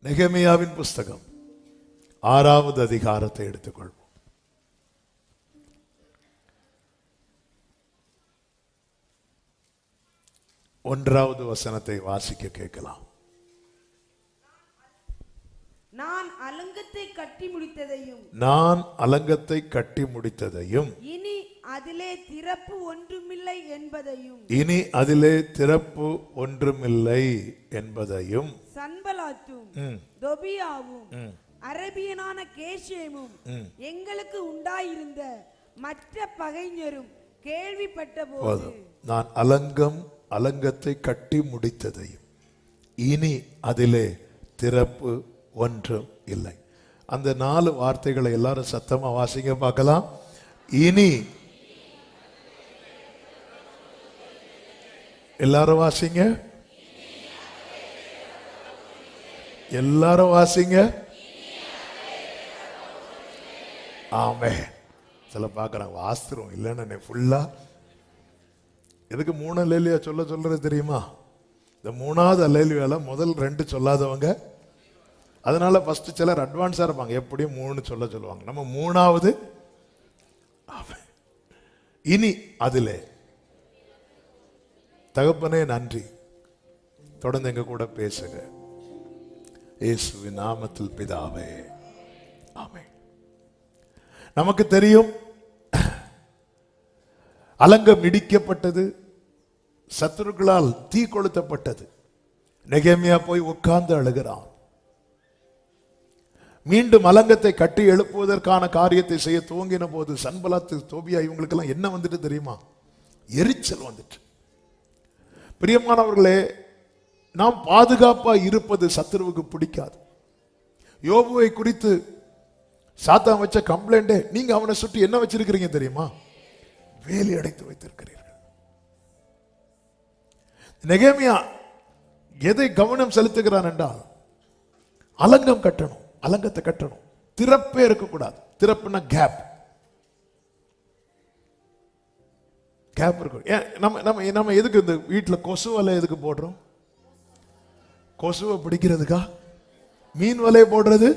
நெகேமியாவின் புஸ்தகம் 6வது அதிகாரத்தை எடுத்துக்கொள்வோம். 1வது வசனத்தை வாசிக்க கேட்கலாம். நான் அலங்கத்தை கட்டி முடித்ததையும் இனி அதிலே திறப்பு ஒன்றுமில்லை என்பதையும் சன்பலாத்தும் தொபியாவும் அரபியனான கேஷேமும் எங்களுக்கு உண்டாயிருந்த மற்ற பகைஞரும் கேள்விப்பட்ட போது, நான் அலங்கத்தை கட்டி முடித்ததையும் இனி அதிலே திறப்பு ஒன்றும் இல்லை. அந்த 4 வார்த்தைகளை எல்லாரும் சத்தமா வாசிங்க பார்க்கலாம். இனி, எல்லாரும் வாசிங்க, எல்லாரும் வாசிங்க. ஆமென். சில பார்க்குறாங்க வாஸ்திரம் இல்லைன்னு ஃபுல்லா. எதுக்கு 3 அல்லேலூயா சொல்றது தெரியுமா? இந்த 3வது அல்லேலூயால முதல் 2 சொல்லாதவங்க, அதனால ஃபர்ஸ்ட் சிலர் அட்வான்ஸா இருப்பாங்க, எப்படியும் 3 சொல்லுவாங்க. நம்ம 3வது இனி அதிலே. தகப்பனே நன்றி, தொடர்ந்து எங்க கூட பேசுங்க. இயேசுவின் நாமத்தில் பிதாவே, ஆமென். நமக்கு தெரியும், அலங்கம் இடிக்கப்பட்டது, சத்துருக்களால் தீ கொளுத்தப்பட்டது. நெகேமியா போய் உட்கார்ந்து அழுகிறான். மீண்டும் அலங்கத்தை கட்டி எழுப்புவதற்கான காரியத்தை செய்ய துவங்கின போது சன்பலாத்து, தோபியா இவங்களுக்கெல்லாம் என்ன வந்துட்டு தெரியுமா? எரிச்சல் வந்துட்டு. பிரியமானவர்களே, நாம் பாதுகாப்பா இருப்பது சத்துருவுக்கு பிடிக்காது. யோபுவை குறித்து சாத்தான் வச்ச கம்ப்ளைண்டே, நீங்க அவனை சுற்றி என்ன வச்சிருக்கிறீங்க தெரியுமா? வேலி அடைத்து வைத்திருக்கிறீர்கள். நெகேமியா எதை கவனம் செலுத்துகிறான் என்றால், அலங்கம் கட்டணும், அலங்கத்தை கட்டணும், திறப்பே இருக்கக்கூடாது. திறப்புனா கேப் இருக்கும். நம்ம எதுக்கு இந்த வீட்டில் கொசு வலை எதுக்கு போடுறோம்? கொசுவை பிடிக்கிறதுக்கா? மீன் வலையை போடுறது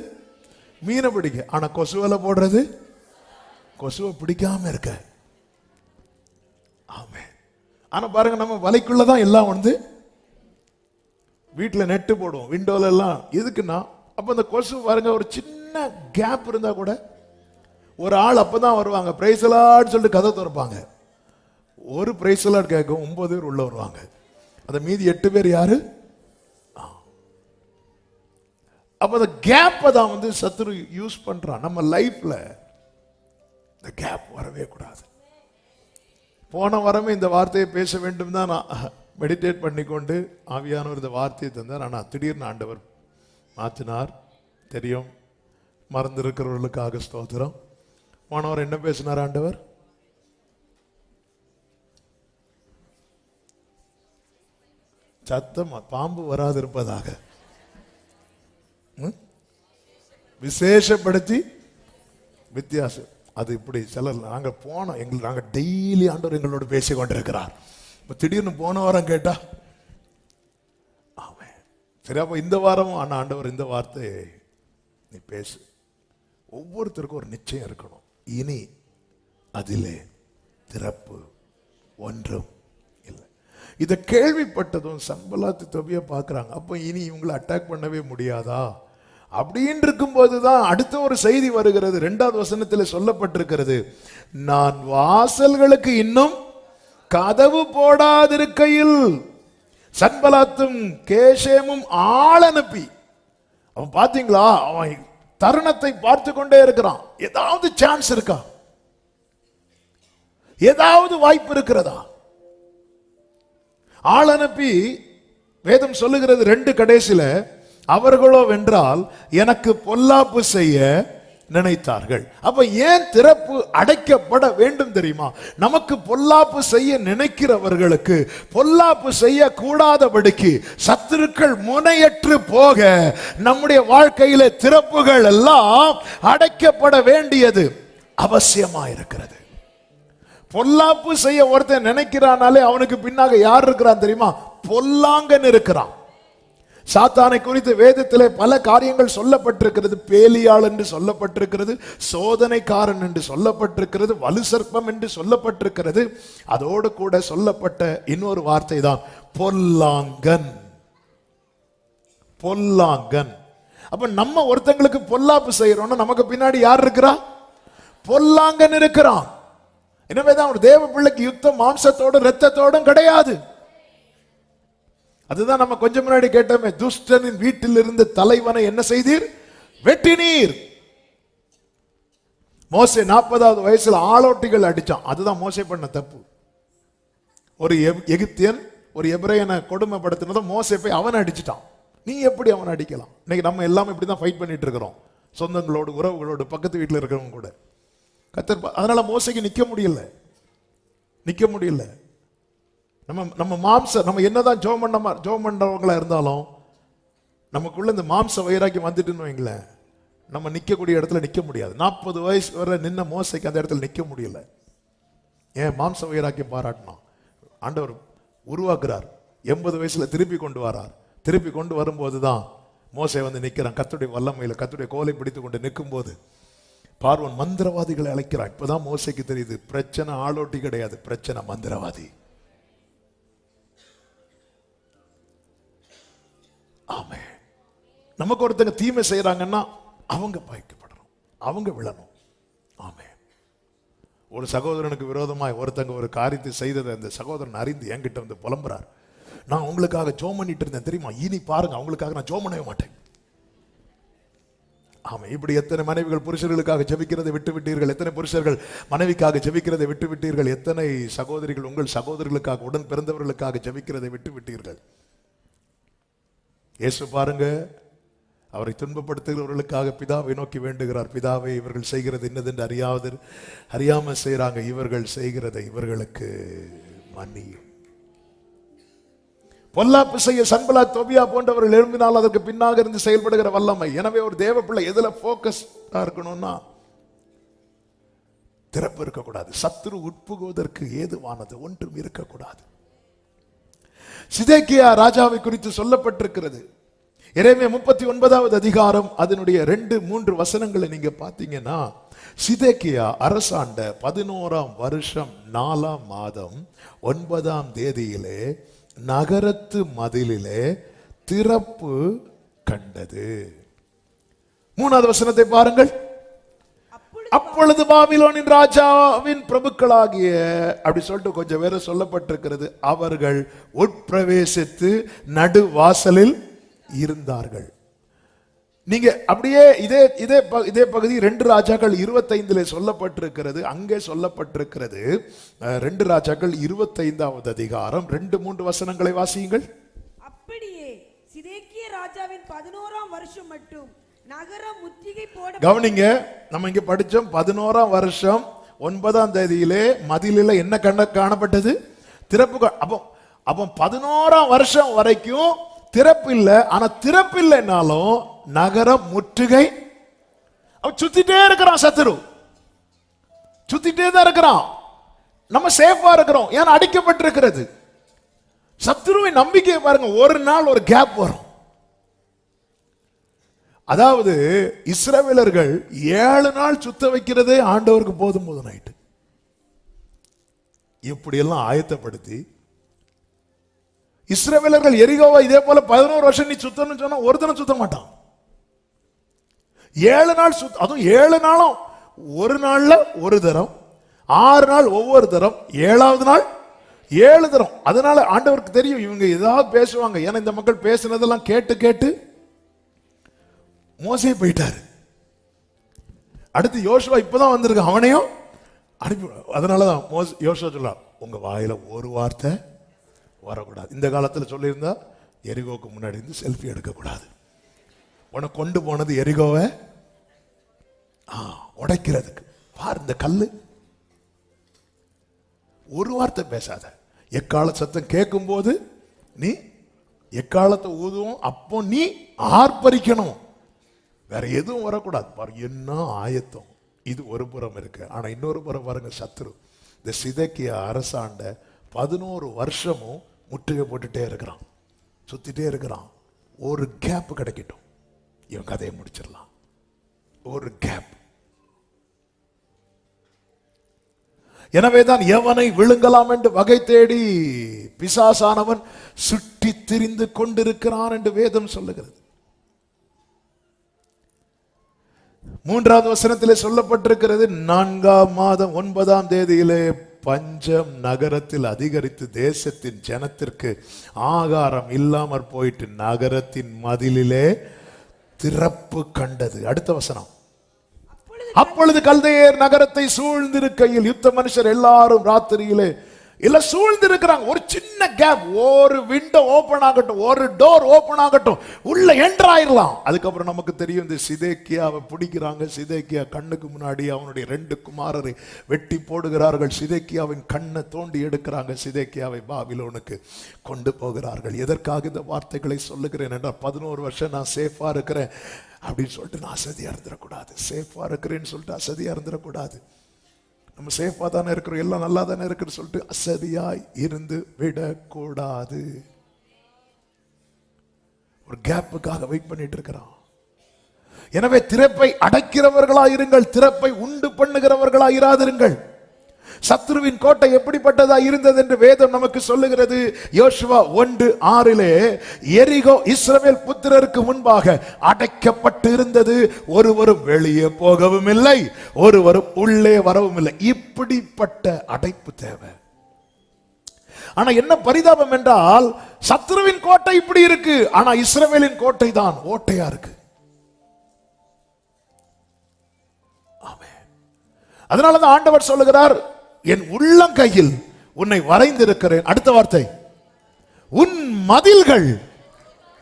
மீனை பிடிக்க, ஆனா கொசு வலை போடுறது கொசுவை பிடிக்காம இருக்க. ஆமே. ஆனா பாருங்க, நம்ம வலைக்குள்ளதான் எல்லாம் வந்து வீட்டில் நெட்டு போடுவோம், விண்டோல எல்லாம். எதுக்குன்னா, அப்ப அந்த கொசு பாருங்க, ஒரு சின்ன கேப் இருந்தா கூட ஒரு ஆள் அப்பதான் வருவாங்க, பிரைஸ்லாட் சொல்லிட்டு கதை திறப்பாங்க. ஒரு பிரைஸ்லாட் கேட்கும், 9 பேர் உள்ள வருவாங்க. அந்த மீதி 8 பேர் யாரு? அப்ப அந்த கேப்பை தான் வந்து சத்துரு யூஸ் பண்றான். நம்ம லைஃப்ல இந்த கேப் வரவே கூடாது. போன வாரமே இந்த வார்த்தையை பேச வேண்டும் தான் நான் மெடிடேட் பண்ணிக்கொண்டு ஆவியானவர் இந்த வார்த்தையை தந்தார். ஆனால் திடீர்னு ஆண்டவர் மாற்றினார். தெரியும், மறந்திருக்கிறவர்களுக்காக ஸ்தோத்திரம். போனவர் என்ன பேசினார் ஆண்டவர்? சத்தம் பாம்பு வராது இருப்பதாக விசேஷப்படுத்தி வித்தியாசம். அது இப்படி சிலர் நாங்கள் போனோம், நாங்கள் டெய்லி ஆண்டவர் எங்களோடு பேசி கொண்டிருக்கிறார். இப்போ திடீர்னு போன வாரம் கேட்டா ஆமாம் சரி, அப்போ இந்த வாரமும் ஆனால் ஆண்டவர் இந்த வார்த்தை நீ பேசு. ஒவ்வொருத்தருக்கும் ஒரு நிச்சயம் இருக்கணும். இனி அதிலே திறப்பு ஒன்றும் இல்லை. இதை கேள்விப்பட்டதும் சன்பலாத்து தொபியா பார்க்குறாங்க. அப்போ இனி இவங்களை அட்டாக் பண்ணவே முடியாதா அப்படின்னு இருக்கும்போதுதான் அடுத்த ஒரு செய்தி வருகிறது. 2வது வசனத்தில் சொல்லப்பட்டிருக்கிறது, நான் வாசல்களுக்கு இன்னும் கதவு போடாதிருக்கையில் சன்பலாத்தும் கேஷேமும் ஆள் அனுப்பி, அவன் பாத்தீங்களா, அவன் தருணத்தை பார்த்து கொண்டே இருக்கிறான். ஏதாவது சான்ஸ் இருக்கா? ஏதாவது வாய்ப்பு இருக்கிறதா? ஆள் அனுப்பி, வேதம் சொல்லுகிறது 2 கடைசில, அவர்களோ வென்றால் எனக்கு பொல்லாப்பு செய்ய நினைத்தார்கள். அப்ப ஏன் திறப்பு அடைக்கப்பட வேண்டும் தெரியுமா? நமக்கு பொல்லாப்பு செய்ய நினைக்கிறவர்களுக்கு பொல்லாப்பு செய்ய கூடாதபடிக்கு சத்துருக்கள் முனையற்று போக நம்முடைய வாழ்க்கையில திறப்புகள் எல்லாம் அடைக்கப்பட வேண்டியது அவசியமாயிருக்கிறது. பொல்லாப்பு செய்ய ஒருத்தன் நினைக்கிறானாலே அவனுக்கு பின்னாக யார் இருக்கிறான் தெரியுமா? பொல்லாங்கன் இருக்கிறான். சாத்தானை குறித்து வேதத்திலே பல காரியங்கள் சொல்லப்பட்டிருக்கிறது. பேலியாள் என்று சொல்லப்பட்டிருக்கிறது, சோதனைக்காரன் என்று சொல்லப்பட்டிருக்கிறது, வலு சர்ப்பம் என்று சொல்லப்பட்டிருக்கிறது. அதோடு கூட சொல்லப்பட்ட இன்னொரு வார்த்தை தான் பொல்லாங்கன். பொல்லாங்கன். அப்ப நம்ம ஒருத்தங்களுக்கு பொல்லாப்பு செய்யறோம்னா நமக்கு பின்னாடி யார் இருக்கிறா? பொல்லாங்கன் இருக்கிறான். எனவேதான் ஒரு தேவ பிள்ளைக்கு யுத்தம் மாம்சத்தோடும் இரத்தத்தோடும் கிடையாது. அதுதான் நம்ம கொஞ்சம் முன்னாடி கேட்டோமே, துஷ்டனின் வீட்டில் இருந்த தலைவனை என்ன செய்தீர்? வெட்டினீர். மோசே 40வது வயசுல ஆளோட்டிகள் அடிச்சான். அதுதான் மோசே பண்ண தப்பு. ஒரு எகிப்தியன் ஒரு எபிரேயனை கொடுமைப்படுத்தினதை மோசே போய் அவனை அடிச்சிட்டான். நீ எப்படி அவனை அடிக்கலாம்? இன்னைக்கு நம்ம எல்லாமே இப்படிதான் ஃபைட் பண்ணிட்டு இருக்கிறோம், சொந்தங்களோடு, உறவுகளோடு, பக்கத்து வீட்டில் இருக்கிறவங்க கூட. அதனால மோசைக்கு நிக்க முடியல. நம்ம மாம்ச நம்ம என்னதான் ஜோம் பண்றவங்களா இருந்தாலும் நமக்குள்ள இந்த மாம்ச வைராக்கியம் வந்துட்டுன்னு வைங்களேன், நம்ம நிக்கக்கூடிய இடத்துல நிக்க முடியாது. 40 வயசு வரை நின்ன மோசைக்கு அந்த இடத்துல நிக்க முடியல. ஏன்? மாம்ச வைராக்கியம் பாராட்டினான். ஆண்டவர் உருவாக்குறார். 80 வயசுல திருப்பி கொண்டு வரார். திருப்பி கொண்டு வரும்போது தான் மோசே வந்து நிற்கிறான். கர்த்தருடைய வல்லமையில கர்த்தருடைய கோலை பிடித்து கொண்டு நிற்கும் போது பார்வோன் மந்திரவாதிகளை அழைக்கிறான். இப்பதான் மோசைக்கு தெரியுது, பிரச்சனை ஆளோட்டி கிடையாது, பிரச்சனை மந்திரவாதி. ஆமே. நமக்கு ஒருத்தங்க தீமை செய்யறாங்கன்னா அவங்க பாய்க்கப்படணும், அவங்க விழணும். ஆமே. ஒரு சகோதரனுக்கு விரோதமாய் ஒருத்தங்க ஒரு காரியத்தை செய்ததை அந்த சகோதரன் அறிந்து என்கிட்ட வந்து புலம்புறார். நான் உங்களுக்காக ஜோம் பண்ணிட்டு இருந்தேன் தெரியுமா, இனி பாருங்க அவங்களுக்காக நான் ஜோம் பண்ணவே மாட்டேன். ஆமா. இப்படி எத்தனை மனைவிகள் புருஷர்களுக்காக ஜெபிக்கிறதை விட்டு விட்டீர்கள், எத்தனை புருஷர்கள் மனைவிக்காக ஜெபிக்கிறதை விட்டு விட்டீர்கள், எத்தனை சகோதரிகள் உங்கள் சகோதரர்களுக்காக, உடன் பிறந்தவர்களுக்காக ஜெபிக்கிறதை விட்டு விட்டீர்கள். இயேசு பாருங்க, அவரை துன்பப்படுத்துகிறவர்களுக்காக பிதாவை நோக்கி வேண்டுகிறார். பிதாவை, இவர்கள் செய்கிறது என்னதென்று அறியாம செய்யறாங்க, இவர்கள் செய்கிறதை இவர்களுக்கு மன்னியும். பொல்லாப்பு செய்ய சன்பலாத், தொபியா போன்றவர்கள் எழும்பினால் அதற்கு பின்னாக இருந்து செயல்படுகிற வல்லமை. எனவே ஒரு தேவ பிள்ளை எதுல போக்கஸ் இருக்கணும்னா, திறப்பு இருக்கக்கூடாது. சத்துரு உட்புகுவதற்கு ஏதுவானது ஒன்றும் இருக்கக்கூடாது. சிதேக்கியா ராஜாவை குறித்து சொல்லப்பட்டிருக்கிறது. எரேமியா 39வது அதிகாரம் அதனுடைய 2-3 வசனங்களை நீங்க பாத்தீங்கன்னா, சிதேக்கியா அரசாண்ட 11ஆம் வருஷம் 4ஆம் மாதம் 9ஆம் தேதியிலே நகரத்து மதிலிலே திறப்பு கண்டது. 3வது வசனத்தை பாருங்கள். அப்பொழுது பாபிலோனின் ராஜாவின் பிரபுக்களாகிய, அப்படி சொல்லிட்டு கொஞ்சம் வேற சொல்லப்பட்டிருக்கிறது, அவர்கள் உட்பிரவேசித்து நடு வாசலில் இருந்தார்கள். நீங்க அப்படியே இதே பகுதி 2 ராஜாக்கள் 25 சொல்லப்பட்டிருக்கிறது. அங்கே சொல்லப்பட்டிருக்கிறது 2 ராஜாக்கள் 25வது அதிகாரம் 2-3 வசனங்களை வாசியுங்கள். அப்படியே சிதேக்கியா ராஜாவின் 11ஆம் வருஷம் மட்டும் நகரம் முற்றுகை போட. கவனிங்க, நம்ம இங்க படிச்சோம் 11ஆம் வருஷம் 9ஆம் தேதியிலே மதிலில என்ன காணப்பட்டது? திறப்பு. அப்போ 11ஆம் வருஷம் வரைக்கும் திறப்பு இல்லை. ஆனா திறப்பு இல்லைனாலும் நகரம் முற்றுகை. சுத்திட்டே இருக்கிறான் சத்துரு, சுத்திட்டே தான் இருக்கிறான். நம்ம சேஃபா இருக்கிறோம், ஏன்னா அடிக்கப்பட்டிருக்கிறது. சத்துருவை நம்பிக்கையை பாருங்க, ஒரு நாள் ஒரு கேப் வரும். அதாவது இஸ்ரவேலர்கள் 7 நாள் சுத்த வைக்கிறதே ஆண்டவருக்கு போதும் ஆயிட்டு. இப்படி எல்லாம் ஆயத்தப்படுத்தி இஸ்ரவேலர்கள் எரிகோவா இதே போல 11 வருஷம் நீ சுத்தணும்னு சொன்னா ஒரு தினம் சுத்த மாட்டான். 7 நாள் அதுவும் 7 நாளும் ஒரு நாள்ல ஒரு தரம், 6 நாள் ஒவ்வொரு தரம், 7வது நாள் 7 தரம். அதனால ஆண்டவருக்கு தெரியும் இவங்க ஏதாவது பேசுவாங்க. ஏன்னா இந்த மக்கள் பேசினதெல்லாம் கேட்டு கேட்டு மோசே போயிட்டாரு. அடுத்து யோசுவா இப்பதான் வந்திருக்கு, அவனையும் அனுப்பி. அதனாலதான் யோசுவா சொல்லலாம், உங்க வாயில ஒரு வார்த்தை வரக்கூடாது. இந்த காலத்துல சொல்லியிருந்தா எரிகோக்கு முன்னாடி இருந்து செல்ஃபி எடுக்கக்கூடாது. உனக்கு கொண்டு போனது எரிகோவை உடைக்கிறதுக்கு. பார் இந்த கல்லு. ஒரு வார்த்தை பேசாத. எக்கால சத்தம் கேட்கும் போது நீ எக்காலத்தை ஊதுவோம், அப்போ நீ ஆர்ப்பரிக்கணும், வேற எதுவும் வரக்கூடாது. பாரு என்ன ஆயத்தம். இது ஒரு புறம் இருக்கு. ஆனா இன்னொரு புறம் பாருங்க, சத்துரு இந்த சிதேக்கியா அரசாண்ட 11 வருஷமும் முற்றுகை போட்டுட்டே இருக்கிறான், சுத்திட்டே இருக்கிறான். ஒரு கேப் கிடைக்கட்டும், இவன் கதையை முடிச்சிடலாம். ஒரு கேப். எனவேதான் எவனை விழுங்கலாம் என்று வகை தேடி பிசாசானவன் சுற்றி திரிந்து கொண்டிருக்கிறான் என்று வேதம் சொல்லுகிறது. 3வது வசனத்திலே சொல்லப்பட்டிருக்கிறது, 4ஆம் மாதம் 9ஆம் தேதியிலே பஞ்சம் நகரத்தில் அதிகரித்து தேசத்தின் ஜனத்திற்கு ஆகாரம் இல்லாமற் போயிட்டு நகரத்தின் மதிலிலே திறப்பு கண்டது. அடுத்த வசனம், அப்பொழுது கல்தேயர் நகரத்தை சூழ்ந்திருக்கையில் யுத்த மனுஷர் எல்லாரும் ராத்திரியிலே இல்ல சூழ்ந்திருக்கிறாங்க. ஒரு சின்ன கேப், ஒரு விண்டோ ஓபன் ஆகட்டும், ஒரு டோர் ஓபன் ஆகட்டும், உள்ள என்டர் ஆயிரலாம். அதுக்கப்புறம் நமக்கு தெரியும், இந்த சிதேக்கியாவை பிடிக்கிறாங்க. சிதேக்கியா கண்ணுக்கு முன்னாடி அவனுடைய 2 குமாரரை வெட்டி போடுகிறார்கள். சிதேக்கியாவின் கண்ணை தோண்டி எடுக்கிறாங்க. சிதேக்கியாவை பாபிலோனுக்கு கொண்டு போகிறார்கள். எதற்காக இந்த வார்த்தைகளை சொல்லுகிறேன் என்றால், 11 வருஷம் நான் சேஃபா இருக்கிறேன் அப்படின்னு சொல்லிட்டு நான் அசதியா இருந்துடக்கூடாது. சேஃபா இருக்கிறேன்னு சொல்லிட்டு அசதியா இருந்துடக்கூடாது. நம்ம சேஃபா தானே இருக்கிறோம், எல்லாம் நல்லா தானே இருக்குன்னு சொல்லிட்டு அசதியாய் இருந்து விடக்கூடாது. ஒரு கேப்புக்காக வெயிட் பண்ணிட்டு இருக்கிறான். எனவே திறப்பை அடைக்கிறவர்களாயிருங்கள், திறப்பை உண்டு பண்ணுகிறவர்களாயிராதிருங்கள். சத்ருவின் கோட்டை எப்படிப்பட்டதா இருந்தது என்று வேதம் நமக்கு சொல்லுகிறது. யோசுவா 1:6 எரிகோ இஸ்ரவேல் புத்திரருக்கு முன்பாக அடைக்கப்பட்டு இருந்தது, ஒருவரும் வெளியே போகவும் இல்லை, ஒருவரும் உள்ளே வரவும் இல்லை. இப்படிப்பட்ட அடைப்பு தேவை. ஆனா என்ன பரிதாபம் என்றால், சத்ருவின் கோட்டை இப்படி இருக்கு, ஆனா இஸ்ரவேலின் கோட்டை தான் ஓட்டையா இருக்கு. அதனாலதான் ஆண்டவர் சொல்லுகிறார், என் உள்ளங்கையில் உன்னை வரைந்திருக்கிறேன். அடுத்த வார்த்தை, உன் மதில்கள்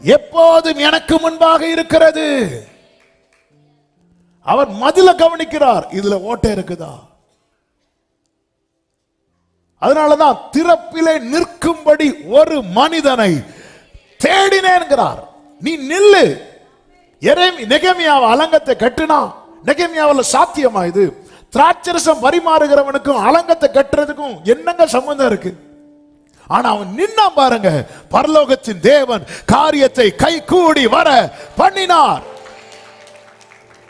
எப்போதும் எனக்கு முன்பாக இருக்கிறது. அவர் மதில கவனிக்கிறார், இதுல ஓட்டை இருக்குதா. அதனாலதான் திறப்பிலே நிற்கும்படி ஒரு மனிதனை தேடினேன்கிறார். நீ நில்லு. நெகேமியாவை அலங்கத்தை கட்டினா, நெகேமியாவில் சாத்தியமா இது? திராட்சரசம் பரிமாறுகிறவனுக்கும் அலங்கத்தை கட்டுறதுக்கும் என்னங்க சம்பந்தம் இருக்கு? ஆனா அவன் நின்னா பாருங்க, பரலோகத்தின் தேவன் காரியத்தை கை கூடி வர பண்ணினார்.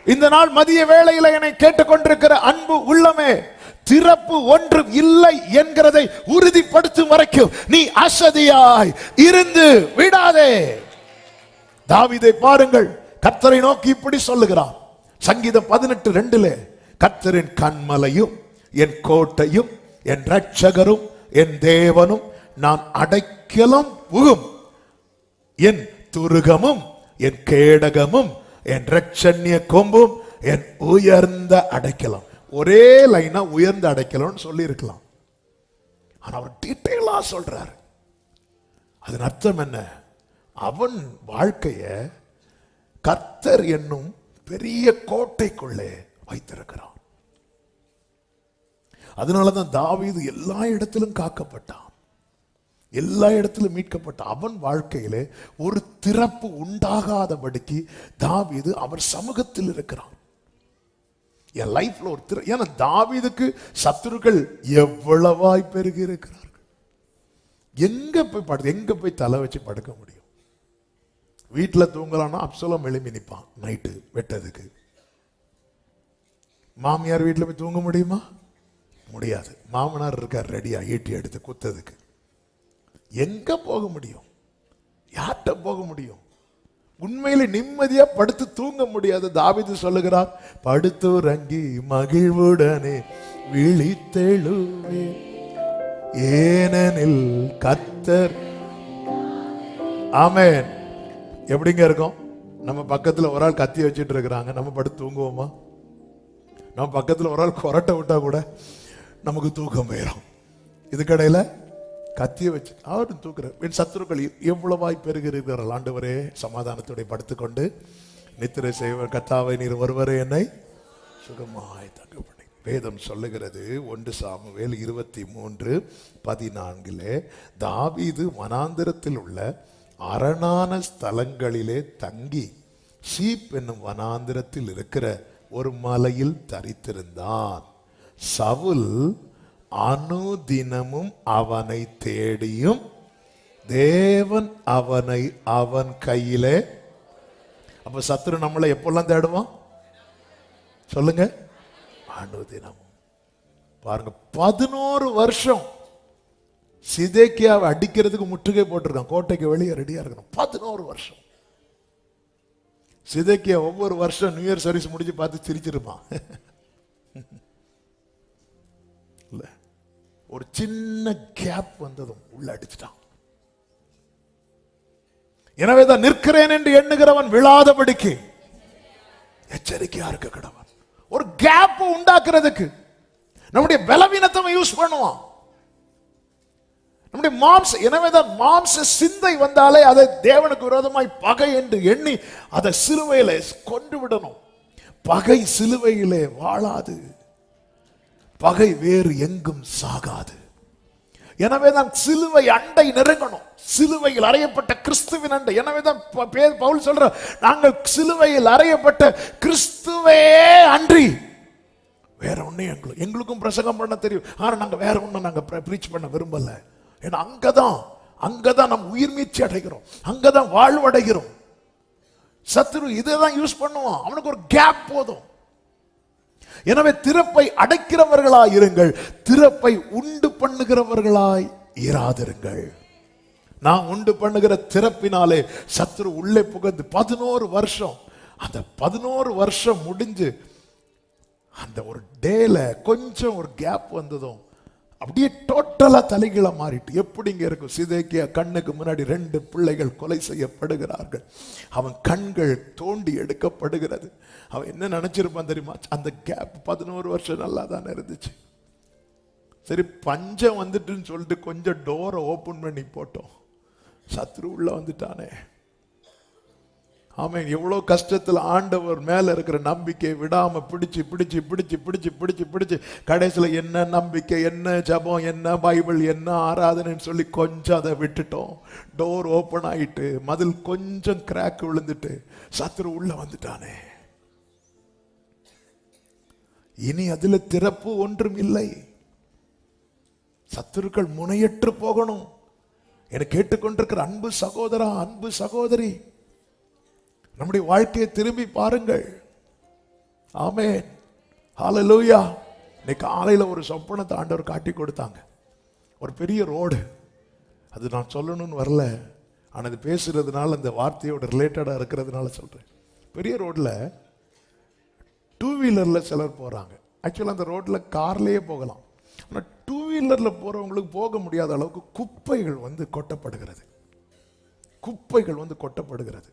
இந்த நாள் மதிய வேளையில என்னை கேட்டுக்கொண்டிருக்கிற அன்பு உள்ளமே, திறப்பு ஒன்று இல்லை என்கிறதை உறுதிப்படுத்தும் வரைக்கும் நீ அசதியாய் இருந்து விடாதே. தாவீதை பாருங்கள், கர்த்தரை நோக்கி இப்படி சொல்லுகிறார். சங்கீதம் 18:2 கர்த்தரின் கன்மலையும் என் கோட்டையும் என் இரட்சகரும் என் தேவனும் நான் அடைக்கலம் புகும், என் துருகமும் என் கேடகமும் என் இரட்சண்ய கொம்பும் என் உயர்ந்த அடைக்கலம். ஒரே லைனா உயர்ந்த அடைக்கலம் சொல்லி இருக்கலாம், ஆனா அவர் டீட்டெயிலா சொல்றாரு. அதன் அர்த்தம் என்ன? அவன் வாழ்க்கைய கர்த்தர் என்னும் பெரிய கோட்டைக்குள்ளே வைத்திருக்கிறான். அதனாலதான் தாவீது எல்லா இடத்திலும் காக்கப்பட்டான், எல்லா இடத்திலும் மீட்கப்பட்டான். அவன் வாழ்க்கையிலே ஒரு திறப்பு உண்டாகாதபடிக்கு தாவீது அவர் சமூகத்தில் இருக்கிறான். என் லைஃப்ல ஒரு ஏன்னா தாவீதுக்கு சத்துருக்கள் எவ்வளவாய் பெருகி இருக்கிறார்கள். எங்க போய் தலை வச்சு படுக்க முடியும்? வீட்டுல தூங்கலாம்னா அப்சலோம் எழுப்பி நிற்பான் நைட்டு வெட்டதுக்கு. மாமியார் வீட்டுல போய் தூங்க முடியுமா? முடியாது. மாமனார் இருக்கார் ரெடியா ஈட்டி எடுத்து குத்ததுக்கு. எங்க போக முடியும்? யார்கிட்ட போக முடியும்? உண்மையில நிம்மதியா படுத்து தூங்க முடியாது. தாவீது சொல்லுகிறார், படுத்துறங்கி மகிழ்வுடனே விழித்தெழுவே ஏனெனில் கர்த்தர். ஆமென். எப்படிங்க இருக்கும்? நம்ம பக்கத்துல ஒரு ஆள் கத்தி வச்சுட்டு இருக்கிறாங்க, நம்ம படுத்து தூங்குவோமா? நம்ம பக்கத்துல ஒரு ஆள் கொரட்டை விட்டா கூட நமக்கு தூக்கம் போயிடும். இதுக்கடையில கத்திய வச்சு அவர் தூக்குறார். என் சத்துருக்கள் எவ்வளவாய் பெருகிறார்கள். ஆண்டவரே சமாதானத்தோட படுத்துக்கொண்டு நித்திரை செய்வர் கர்த்தாவே நீர் ஒருவரே என்னை சுகமாய் தங்கப்படி. வேதம் சொல்லுகிறது 1 சாமுவேல் 23:14 தாவீது வனாந்திரத்தில் உள்ள அரணான ஸ்தலங்களிலே தங்கி சீப் என்னும் வனாந்திரத்தில் இருக்கிற ஒரு மலையில் தரித்திருந்தான். சவுல் அனுதினமும் அவனை தேடியும் தேவன் அவனை அவன் கையிலே. அப்ப சத்துரு நம்மளை எப்பெல்லாம் தேடுவான் சொல்லுங்க? அனுதினமும். பாருங்க, 11 வருஷம் சிதேக்கியாவை அடிக்கிறதுக்கு முற்றுகை போட்டிருக்கான். கோட்டைக்கு வெளியே ரெடியா இருக்கணும். 11 வருஷம். சிதேக்கியா ஒவ்வொரு வருஷம் நியூ இயர் சர்வீஸ் முடிஞ்சு பார்த்து சிரிச்சிருப்பான். இல்ல, ஒரு சின்ன கேப் வந்ததும் உள்ள அடிச்சுட்டான். எனவேதான் நிற்கிறேன் என்று எண்ணுகிறவன் விழாதபடிக்கு எச்சரிக்கையா இருக்க கடவன். ஒரு கேப் உண்டாக்குறதுக்கு நம்முடைய பலவீனத்தை யூஸ் பண்ணுவான். நம்முடைய எனவேதான் மாம்ச சிந்தை வந்தாலே அதை தேவனுக்கு விரோதமாய் பகை என்று எண்ணி அதை சிலுவையிலே கொண்டு விடணும். பகை சிலுவையிலே வாழாது, பகை வேறு எங்கும் சாகாது. எனவேதான் சிலுவை அண்டை நெருங்கணும். சிலுவையில் அறையப்பட்ட கிறிஸ்துவின் அண்டை. எனவேதான் பவுல் சொல்ற, நாங்கள் சிலுவையில் அறையப்பட்ட கிறிஸ்துவே அன்றி வேற ஒண்ணு எங்களுக்கும் பிரசங்கம் பண்ண தெரியும். ஆனா நாங்க வேற ஒண்ணு நாங்க பிரீச் பண்ண விரும்பல. ஏன்னா அங்கதான் நம்ம உயிர் மீட்சி அடைகிறோம், அங்கதான் வாழ்வடைகிறோம். சத்துரு இதைதான் யூஸ் பண்ணுவான். அவனுக்கு ஒரு கேப் போதும். எனவே திறப்பை அடைக்கிறவர்களாய் இருங்கள், திறப்பை உண்டு பண்ணுகிறவர்களாய் இராதிருங்கள். நான் உண்டு பண்ணுகிற திறப்பினாலே சத்துரு உள்ளே புகுந்து 11 வருஷம், அந்த 11 வருஷம் முடிஞ்சு அந்த ஒரு டேல கொஞ்சம் ஒரு கேப் வந்ததும் அப்படியே டோட்டலா தலைகீழ மாறிட்டு. எப்படிங்க இருக்கும்? சிதேக்கியா கண்ணுக்கு முன்னாடி 2 பிள்ளைகள் கொலை செய்யப்படுகிறார்கள். அவன் கண்கள் தோண்டி எடுக்கப்படுகிறது. அவன் என்ன நினைச்சிருப்பான் தெரியுமா? அந்த கேப் 11 வருஷம் நல்லா தானே இருந்துச்சு, சரி பஞ்சம் வந்துட்டுன்னு சொல்லிட்டு கொஞ்சம் டோரை ஓபன் பண்ணி போட்டோம், சத்ரு உள்ள வந்துட்டானே. ஆமென். எவ்வளவு கஷ்டத்தில் ஆண்டவர் மேல இருக்கிற நம்பிக்கை விடாம பிடிச்சு பிடிச்சு பிடிச்சு பிடிச்சு பிடிச்சு பிடிச்சு கடைசியில் என்ன நம்பிக்கை, என்ன ஜபம், என்ன பைபிள், என்ன ஆராதனைன்னு சொல்லி கொஞ்சம் அதை விட்டுட்டோம். டோர் ஓபன் ஆயிட்டு மதில் கொஞ்சம் கிராக் விழுந்துட்டு சத்ரு உள்ள வந்துட்டானே. இனி அதுல திறப்பு ஒன்றும் இல்லை. சத்துருக்கள் முனையற்று போகணும். என கேட்டுக்கொண்டிருக்கிற அன்பு சகோதரா, அன்பு சகோதரி, நம்முடைய வாழ்க்கையை திரும்பி பாருங்கள். ஆமென், ஹல்லேலூயா. இன்னைக்கு காலையில ஒரு சொப்பனத்தை ஆண்டவர் காட்டி கொடுத்தாங்க. ஒரு பெரிய ரோடு, அது நான் சொல்லணும்னு வரல, ஆனால் அது பேசுறதுனால அந்த வார்த்தையோட ரிலேட்டடா இருக்கிறதுனால சொல்றேன். பெரிய ரோட்ல 2 வீலர்ல சிலர் போறாங்க. ஆக்சுவலா அந்த ரோட்ல கார்லயே போகலாம், ஆனால் 2 வீலர்ல போறவங்களுக்கு போக முடியாத அளவுக்கு குப்பைகள் வந்து கொட்டப்படுகிறது. குப்பைகள் வந்து கொட்டப்படுகிறது.